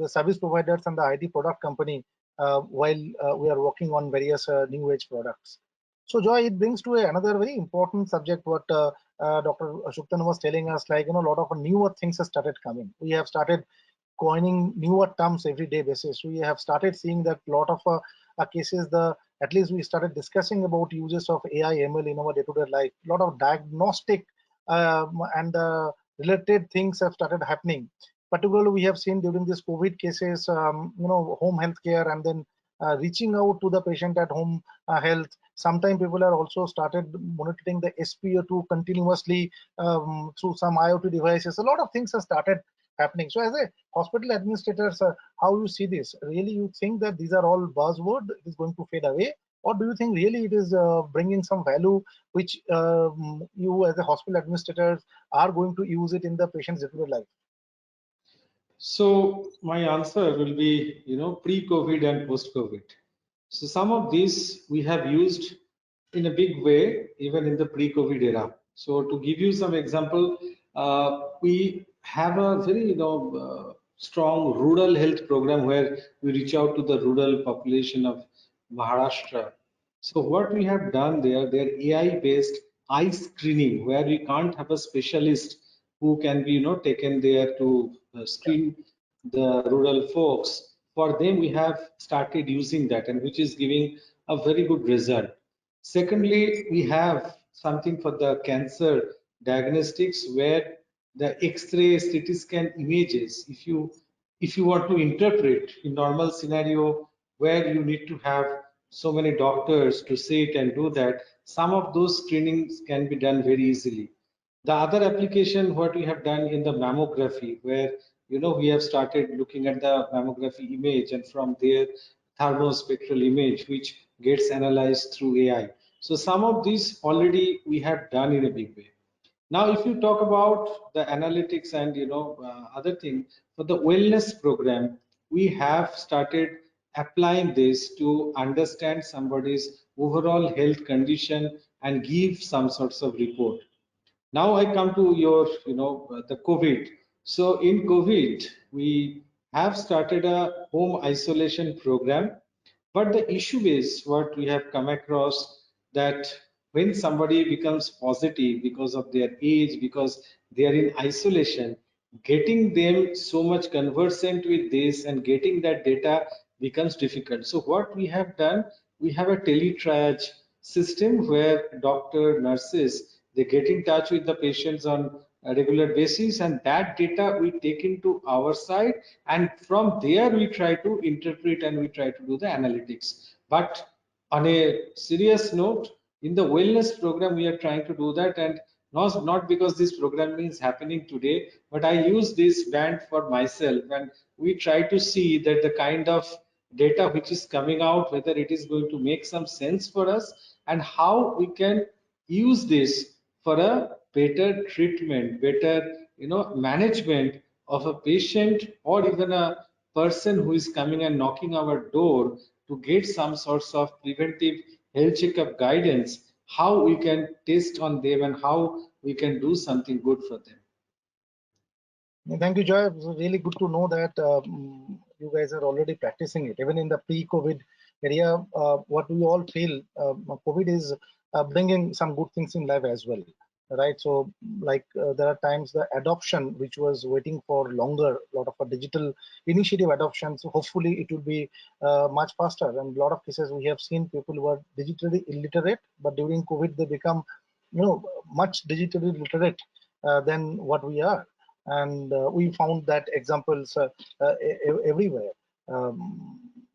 service providers and the IT product company while we are working on various new age products. So Joy, it brings to another very important subject what Dr. Suptan was telling us, like, a lot of newer things have started coming. We have started coining newer terms every day basis. We have started seeing that a lot of cases, the at least we started discussing about uses of AI ML in our day-to-day life. A lot of diagnostic and related things have started happening. Particularly, we have seen during this COVID cases, home health care, and then reaching out to the patient at home health. Sometimes people are also started monitoring the SpO2 continuously through some IoT devices. A lot of things have started happening. So as a hospital administrators, how you see this? Really, you think that these are all buzzword, it is going to fade away? Or do you think really it is bringing some value which you as a hospital administrators are going to use it in the patient's day-to-day life? So my answer will be, pre-COVID and post-COVID. So some of these we have used in a big way, even in the pre-COVID era. So to give you some example, we have a very, strong rural health program where we reach out to the rural population of Maharashtra. So what we have done there, they're AI-based eye screening, where we can't have a specialist who can be, taken there to screen the rural folks. For them, we have started using that, and which is giving a very good result. Secondly, we have something for the cancer diagnostics where the X-ray, CT scan images, if you want to interpret in normal scenario where you need to have so many doctors to sit and do that, some of those screenings can be done very easily. The other application, what we have done in the mammography, where we have started looking at the mammography image, and from there thermospectral image which gets analyzed through AI. So some of these already we have done in a big way. Now, if you talk about the analytics and other thing for the wellness program, we have started applying this to understand somebody's overall health condition and give some sorts of report. Now I come to your, the COVID. So in COVID, we have started a home isolation program, but the issue is what we have come across, that when somebody becomes positive because of their age, because they are in isolation, getting them so much conversant with this and getting that data becomes difficult. So what we have done, we have a teletriage system where doctor, nurses, they get in touch with the patients on a regular basis, and that data we take into our side, and from there we try to interpret and we try to do the analytics. But on a serious note, in the wellness program we are trying to do that, and not because this program is happening today, but I use this band for myself, and we try to see that the kind of data which is coming out, whether it is going to make some sense for us, and how we can use this for a better treatment, better management of a patient, or even a person who is coming and knocking our door to get some sorts of preventive health checkup guidance, how we can test on them and how we can do something good for them. Thank you, Joy. It was really good to know that you guys are already practicing it. Even in the pre-COVID area, what we all feel, COVID is bringing some good things in life as well, right? So, like there are times the adoption, which was waiting for longer, a lot of a digital initiative adoption. So hopefully it will be much faster. And a lot of cases we have seen people who are digitally illiterate, but during COVID they become, much digitally literate than what we are. And we found that examples everywhere.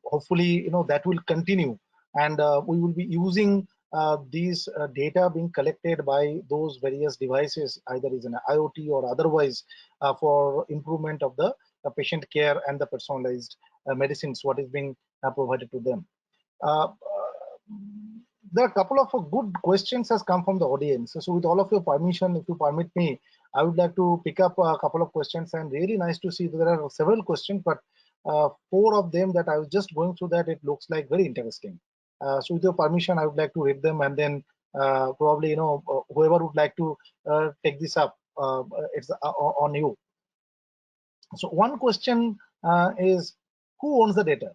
Hopefully, that will continue, and we will be using these data being collected by those various devices, either is an IoT or otherwise, for improvement of the patient care and the personalized medicines what is being provided to them. There are a couple of good questions has come from the audience. So with all of your permission, if you permit me, I would like to pick up a couple of questions, and really nice to see there are several questions, but 4 of them that I was just going through that it looks like very interesting. So with your permission, I would like to read them, and then probably, whoever would like to take this up, it's on you. So one question is, who owns the data?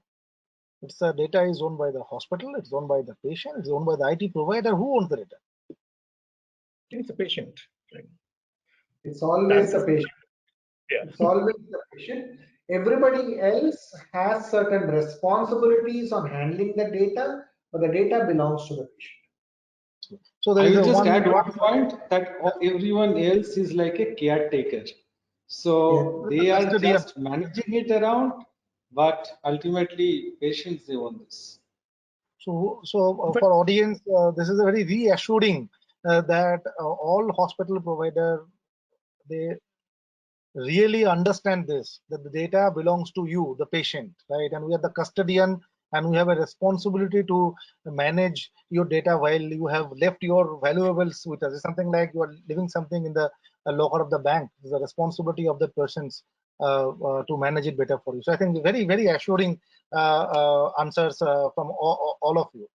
It's the data is owned by the hospital, it's owned by the patient, it's owned by the IT provider. Who owns the data? It's a patient. Right? It's always the patient. Yeah. It's always the patient. Everybody else has certain responsibilities on handling the data, but the data belongs to the patient. So there I is will a just one. add one point that everyone else is like a caretaker. So they are Custodian. just managing it around, but ultimately patients, they want this. So for audience, this is a very reassuring that all hospital provider, they really understand this, that the data belongs to you, the patient, right? And we are the custodian, and we have a responsibility to manage your data while you have left your valuables with us. It's something like you are leaving something in the locker of the bank. It's the responsibility of the persons to manage it better for you. So I think very, very assuring answers from all of you.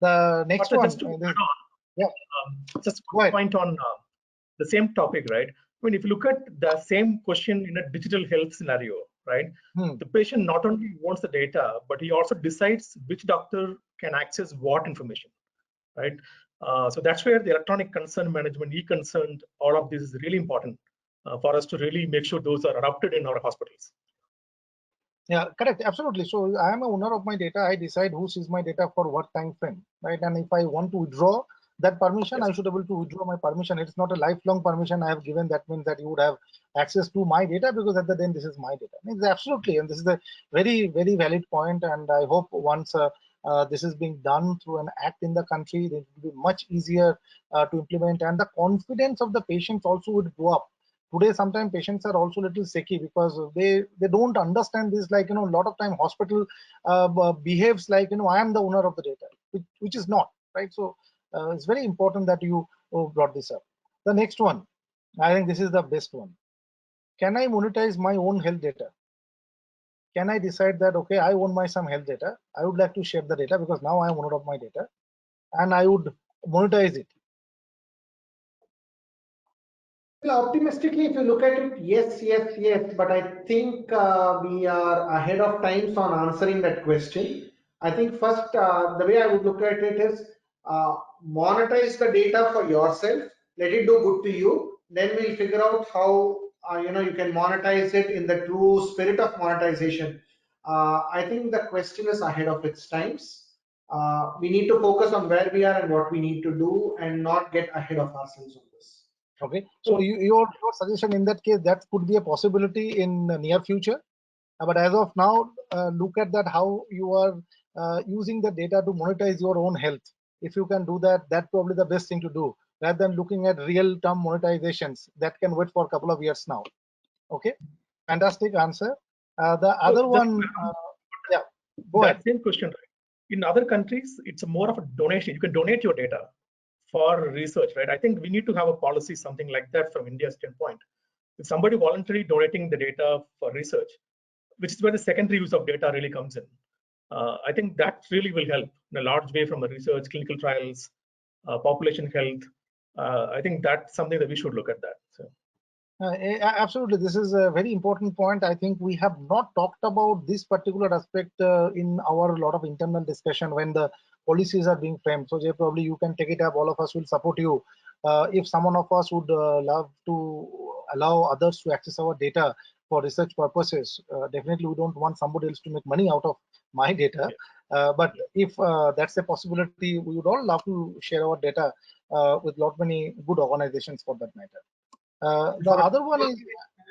The next one. Just to add on, yeah. Just a point on the same topic, right? I mean, if you look at the same question in a digital health scenario, right? The patient not only wants the data, but he also decides which doctor can access what information, right? So that's where the electronic consent management, e-consent, all of this is really important for us to really make sure those are adopted in our hospitals. Yeah, correct. Absolutely. So I am a owner of my data. I decide who sees my data for what time frame, right? And if I want to withdraw that permission, I should be able to withdraw my permission. It's not a lifelong permission I have given. That means that you would have access to my data, because at the end, this is my data. It's absolutely, and this is a very, very valid point. And I hope once this is being done through an act in the country, it will be much easier to implement, and the confidence of the patients also would go up. Today sometimes patients are also a little sicky because they don't understand this, like, a lot of time hospital behaves like, I am the owner of the data, which is not, right? So it's very important that you brought this up. The next one, I think this is the best one. Can I monetize my own health data? Can I decide that, okay, I own my some health data, I would like to share the data because now I am owner of my data, and I would monetize it? Well, optimistically, if you look at it, yes, yes, yes. But I think we are ahead of times on answering that question. I think first, the way I would look at it is monetize the data for yourself. Let it do good to you. Then we'll figure out how you can monetize it in the true spirit of monetization. I think the question is ahead of its times. We need to focus on where we are and what we need to do, and not get ahead of ourselves on this. Okay, so your suggestion in that case, that could be a possibility in the near future, but as of now, look at that, how you are using the data to monetize your own health. If you can do that, that's probably the best thing to do, rather than looking at real-term monetizations that can wait for a couple of years now. Okay, fantastic answer. The other one, yeah, go ahead. Same question, right? In other countries, it's more of a donation. You can donate your data for research, right? I think we need to have a policy, something like that from India's standpoint. If somebody voluntarily donating the data for research, which is where the secondary use of data really comes in, I think that really will help in a large way from a research, clinical trials, population health. I think that's something that we should look at that. So. Absolutely, this is a very important point. I think we have not talked about this particular aspect in our lot of internal discussion when the policies are being framed. So Jay, probably you can take it up. All of us will support you. If someone of us would love to allow others to access our data for research purposes, definitely we don't want somebody else to make money out of my data. But if that's a possibility, we would all love to share our data with lot many good organizations for that matter. The other one is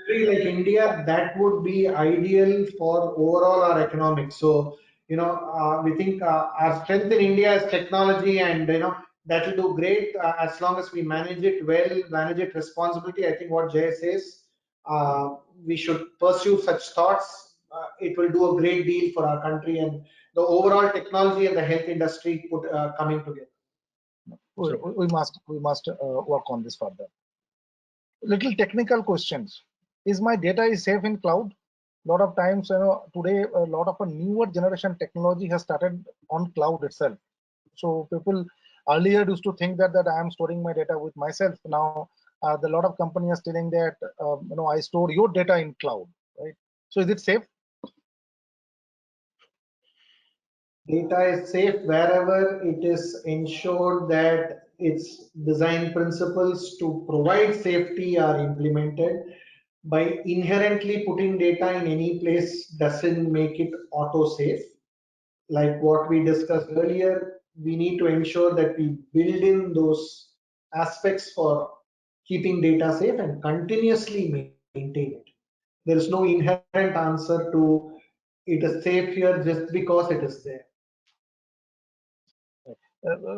like India, that would be ideal for overall our economics. So, we think our strength in India is technology, and that will do great as long as we manage it well, manage it responsibility. I think what Jay says, we should pursue such thoughts. It will do a great deal for our country and the overall technology and the health industry coming together. We must work on this further. Little technical questions. Is my data is safe in cloud? A lot of times, today a lot of a newer generation technology has started on cloud itself. So people earlier used to think that I am storing my data with myself. Now the lot of companies are telling that I store your data in cloud, right? So is it safe? Data is safe wherever it is ensured that its design principles to provide safety are implemented. By inherently putting data in any place doesn't make it auto safe. Like what we discussed earlier, we need to ensure that we build in those aspects for keeping data safe and continuously maintain it. There is no inherent answer to it is safe here just because it is there.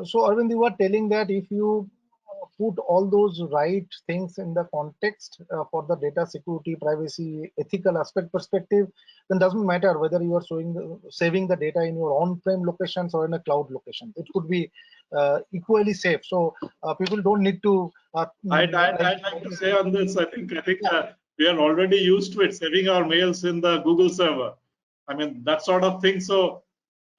So Arvind, you were telling that if you put all those right things in the context for the data security, privacy, ethical aspect perspective, then doesn't matter whether you are saving the data in your on-prem locations or in a cloud location. It could be equally safe. So people don't need to. I'd like to say on this. I think we are already used to it, saving our mails in the Google server. I mean, that sort of thing. So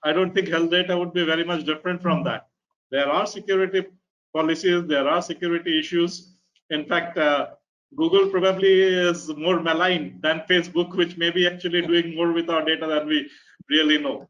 I don't think health data would be very much different from that. There are security policies, there are security issues. In fact, Google probably is more maligned than Facebook, which may be actually doing more with our data than we really know.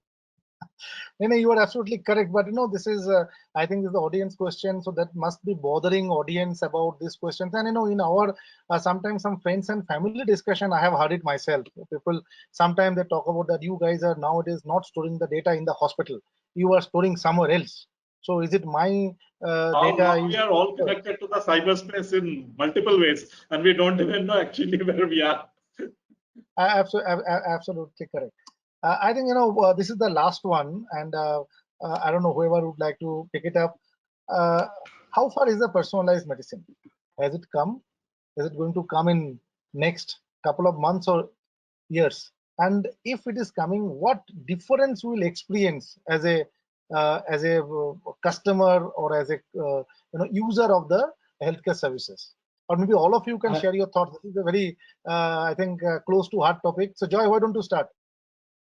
No, you are absolutely correct. But this is, I think, this is the audience question. So that must be bothering audience about these questions. And in our sometimes some friends and family discussion, I have heard it myself. People sometimes they talk about that you guys are nowadays not storing the data in the hospital. You are storing somewhere else. So is it my data? We are all connected to the cyberspace in multiple ways, and we don't even know actually where we are. Absolutely correct. I think this is the last one, and I don't know whoever would like to pick it up. How far is the personalized medicine? Has it come? Is it going to come in next couple of months or years? And if it is coming, what difference will experience as a customer or as a user of the healthcare services? Or maybe all of you can share your thoughts. This is a very, I think, close to heart topic. So Joy, why don't you start?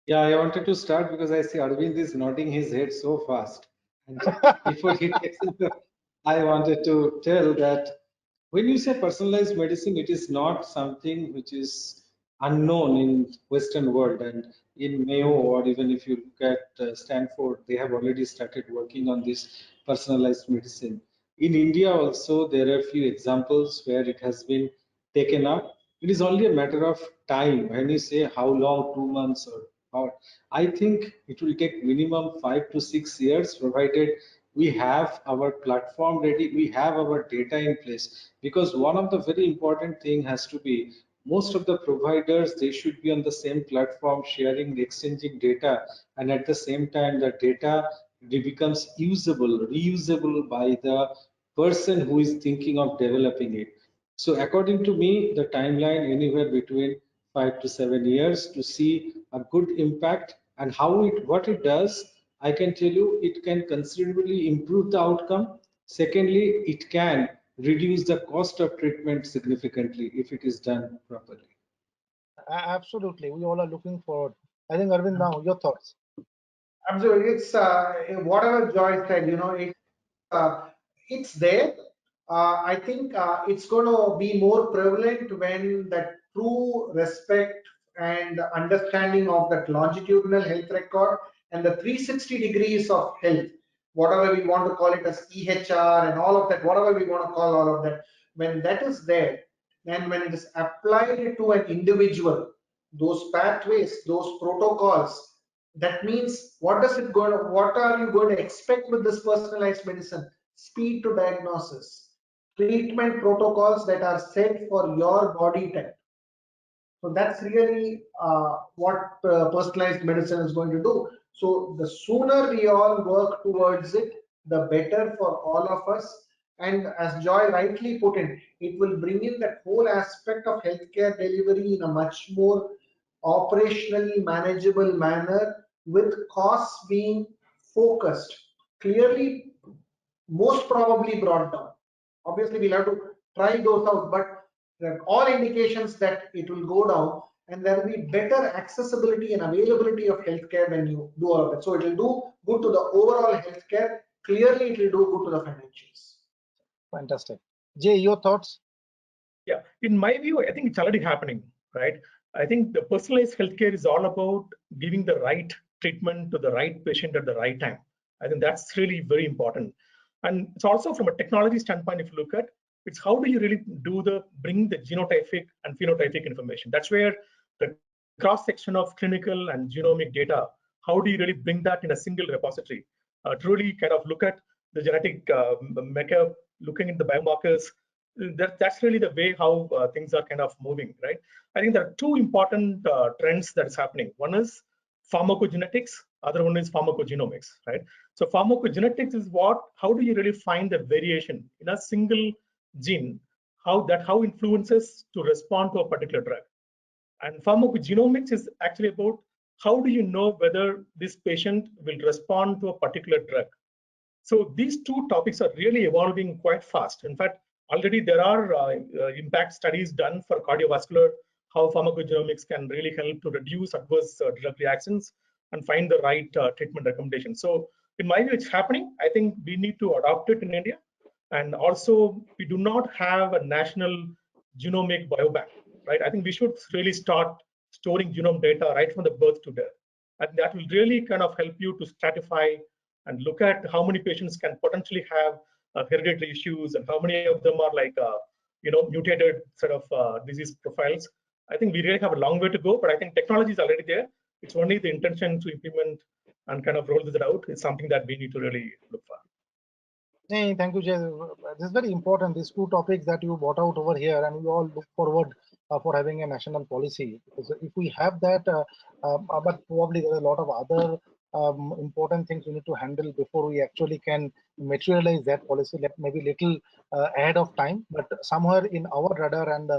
Yeah, I wanted to start because I see Arvind is nodding his head so fast. And before he takes it, I wanted to tell that when you say personalized medicine, it is not something which is unknown in Western world. And in Mayo, or even if you look at Stanford, they have already started working on this personalized medicine. In India also, there are a few examples where it has been taken up. It is only a matter of time. When you say how long, 2 months or I think it will take minimum 5 to 6 years, provided we have our platform ready, we have our data in place. Because one of the very important thing has to be, most of the providers, they should be on the same platform, sharing, exchanging data, and at the same time the data becomes usable, reusable by the person who is thinking of developing it. So according to me, the timeline anywhere between 5 to 7 years to see a good impact. And what it does, I can tell you, it can considerably improve the outcome. Secondly, it can reduce the cost of treatment significantly if it is done properly. Absolutely, we all are looking forward. I think Arvind, now your thoughts. Absolutely, it's whatever Joy said. It's there. I think it's going to be more prevalent when that true respect and understanding of that longitudinal health record and the 360 degrees of health, whatever we want to call it as EHR and all of that, whatever we want to call all of that, when that is there, and when it is applied to an individual, those pathways, those protocols, that means what are you going to expect with this personalized medicine? Speed to diagnosis, treatment protocols that are set for your body type. So that's really what personalized medicine is going to do. So the sooner we all work towards it, the better for all of us. And as Joy rightly put in, it will bring in that whole aspect of healthcare delivery in a much more operationally manageable manner, with costs being focused, clearly, most probably brought down. Obviously, we'll have to try those out, but there are all indications that it will go down, and there will be better accessibility and availability of healthcare when you do all of that. So it will do good to the overall healthcare. Clearly, it will do good to the financials. Fantastic. Jay, your thoughts? Yeah, in my view, I think it's already happening, right? I think the personalized healthcare is all about giving the right treatment to the right patient at the right time. I think that's really very important. And it's also from a technology standpoint, if you look at, it's how do you really bring the genotypic and phenotypic information. That's where the cross section of clinical and genomic data, how do you really bring that in a single repository? to really kind of look at the genetic makeup, looking at the biomarkers. That's really the way how things are kind of moving, right? I think there are two important trends that is happening. One is pharmacogenetics, other one is pharmacogenomics, right? So pharmacogenetics is how do you really find the variation in a single gene, how influences to respond to a particular drug. And pharmacogenomics is actually about how do you know whether this patient will respond to a particular drug. So these two topics are really evolving quite fast. In fact, already there are impact studies done for cardiovascular, how pharmacogenomics can really help to reduce adverse drug reactions and find the right treatment recommendation. So in my view, it's happening. I think we need to adopt it in India. And also, we do not have a national genomic biobank, right? I think we should really start storing genome data right from the birth to death. And that will really kind of help you to stratify and look at how many patients can potentially have hereditary issues and how many of them are like, mutated sort of disease profiles. I think we really have a long way to go, but I think technology is already there. It's only the intention to implement and kind of roll this out is something that we need to really look for. Hey, thank you, Jay. This is very important. These two topics that you brought out over here, and we all look forward for having a national policy. Because if we have that, but probably there are a lot of other important things we need to handle before we actually can materialize that policy. Maybe little ahead of time, but somewhere in our radar and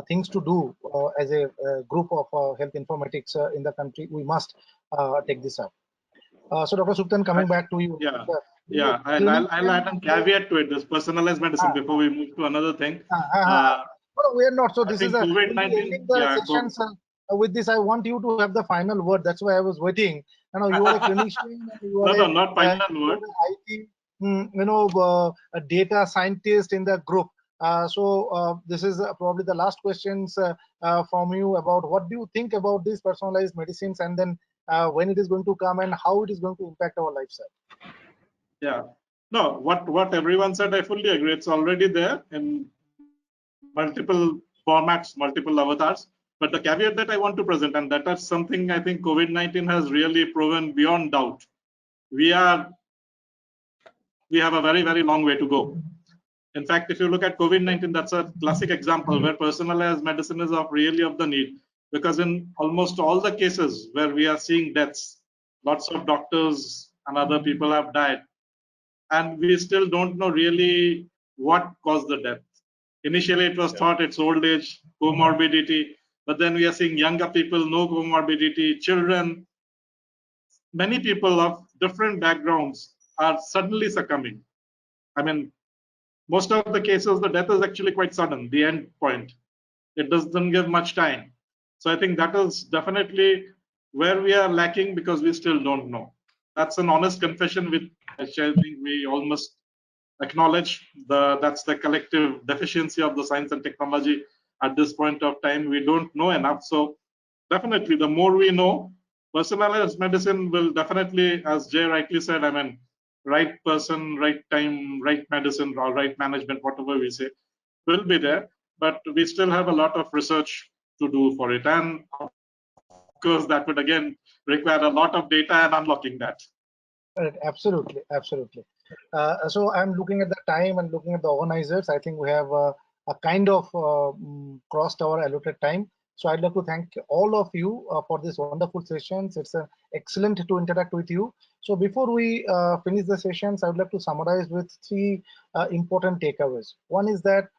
things to do as a group of health informatics in the country, we must take this up. So, Dr. Suptan, coming back to you. Yeah. Yeah, I'll add a caveat to it. This personalized medicine before we move to another thing. No, we are not. So this is COVID-19. Yeah, sessions. With this, I want you to have the final word. That's why I was waiting. You are a clinician. You are not final word. IT, a data scientist in the group. So this is probably the last questions from you about what do you think about these personalized medicines, and then when it is going to come and how it is going to impact our lifestyle. Yeah, no, what everyone said, I fully agree. It's already there in multiple formats, multiple avatars. But the caveat that I want to present, and that is something I think COVID-19 has really proven beyond doubt. We have a very, very long way to go. In fact, if you look at COVID-19, that's a classic example where personalized medicine is really of the need. Because in almost all the cases where we are seeing deaths, lots of doctors and other people have died. And we still don't know really what caused the death. Initially, it was thought it's old age, comorbidity, but then we are seeing younger people, no comorbidity, children. Many people of different backgrounds are suddenly succumbing. I mean, most of the cases, the death is actually quite sudden, the end point. It doesn't give much time. So I think that is definitely where we are lacking because we still don't know. That's an honest confession which I think we all must acknowledge. That's the collective deficiency of the science and technology at this point of time. We don't know enough. So definitely the more we know, personalized medicine will definitely, as Jay rightly said, I mean, right person, right time, right medicine, or right management, whatever we say, will be there. But we still have a lot of research to do for it. And of course, that would again require a lot of data and unlocking that. Absolutely, absolutely. So I'm looking at the time and looking at the organizers. I think we have a kind of crossed our allotted time. So I'd like to thank all of you for this wonderful sessions. It's excellent to interact with you. So before we finish the sessions, I would like to summarize with three important takeaways. One is that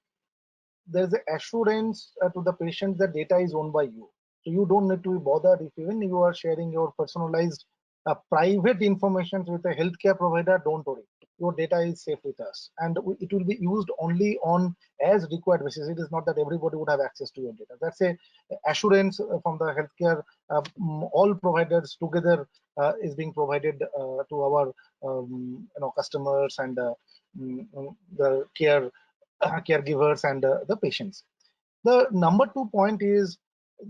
there's an assurance to the patient that data is owned by you. So you don't need to be bothered if even you are sharing your personalized private information with a healthcare provider. Don't worry, your data is safe with us, and it will be used only on as required basis. It is not that everybody would have access to your data. That's a assurance from the healthcare. All providers together is being provided to our customers and the caregivers and the patients. The number 2 point is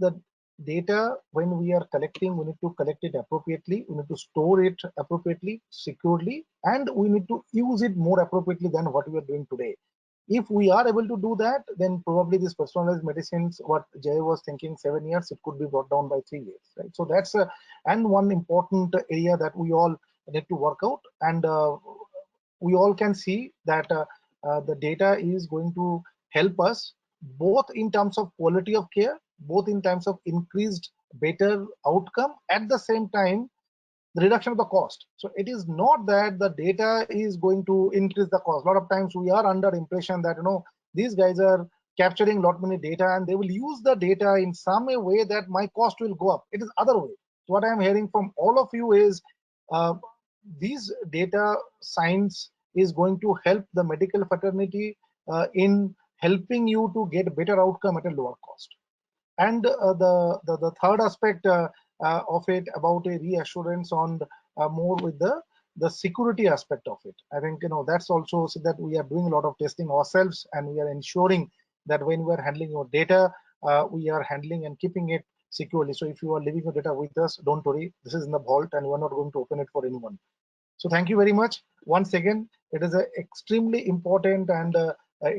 the data. When we are collecting, we need to collect it appropriately, we need to store it appropriately, securely, and we need to use it more appropriately than what we are doing today. If we are able to do that, then probably this personalized medicines, what Jay was thinking 7 years, it could be brought down by 3 years, right? So that's and one important area that we all need to work out, and we all can see that the data is going to help us both in terms of quality of care, both in terms of increased better outcome, at the same time the reduction of the cost. So it is not that the data is going to increase the cost. A lot of times we are under impression that these guys are capturing lot many data and they will use the data in some way that my cost will go up. It is other way. So what I am hearing from all of you is these data science is going to help the medical fraternity in helping you to get better outcome at a lower cost. And the third aspect of it about a reassurance on more with the security aspect of it. I think that's also so that we are doing a lot of testing ourselves, and we are ensuring that when we are handling your data, we are handling and keeping it securely. So if you are leaving your data with us, don't worry, this is in the vault and we're not going to open it for anyone. So thank you very much once again. It is an extremely important and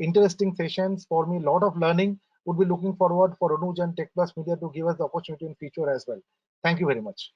interesting sessions for me. A lot of learning. Would be looking forward for Anuj and Tech Plus Media to give us the opportunity in future as well. Thank you very much.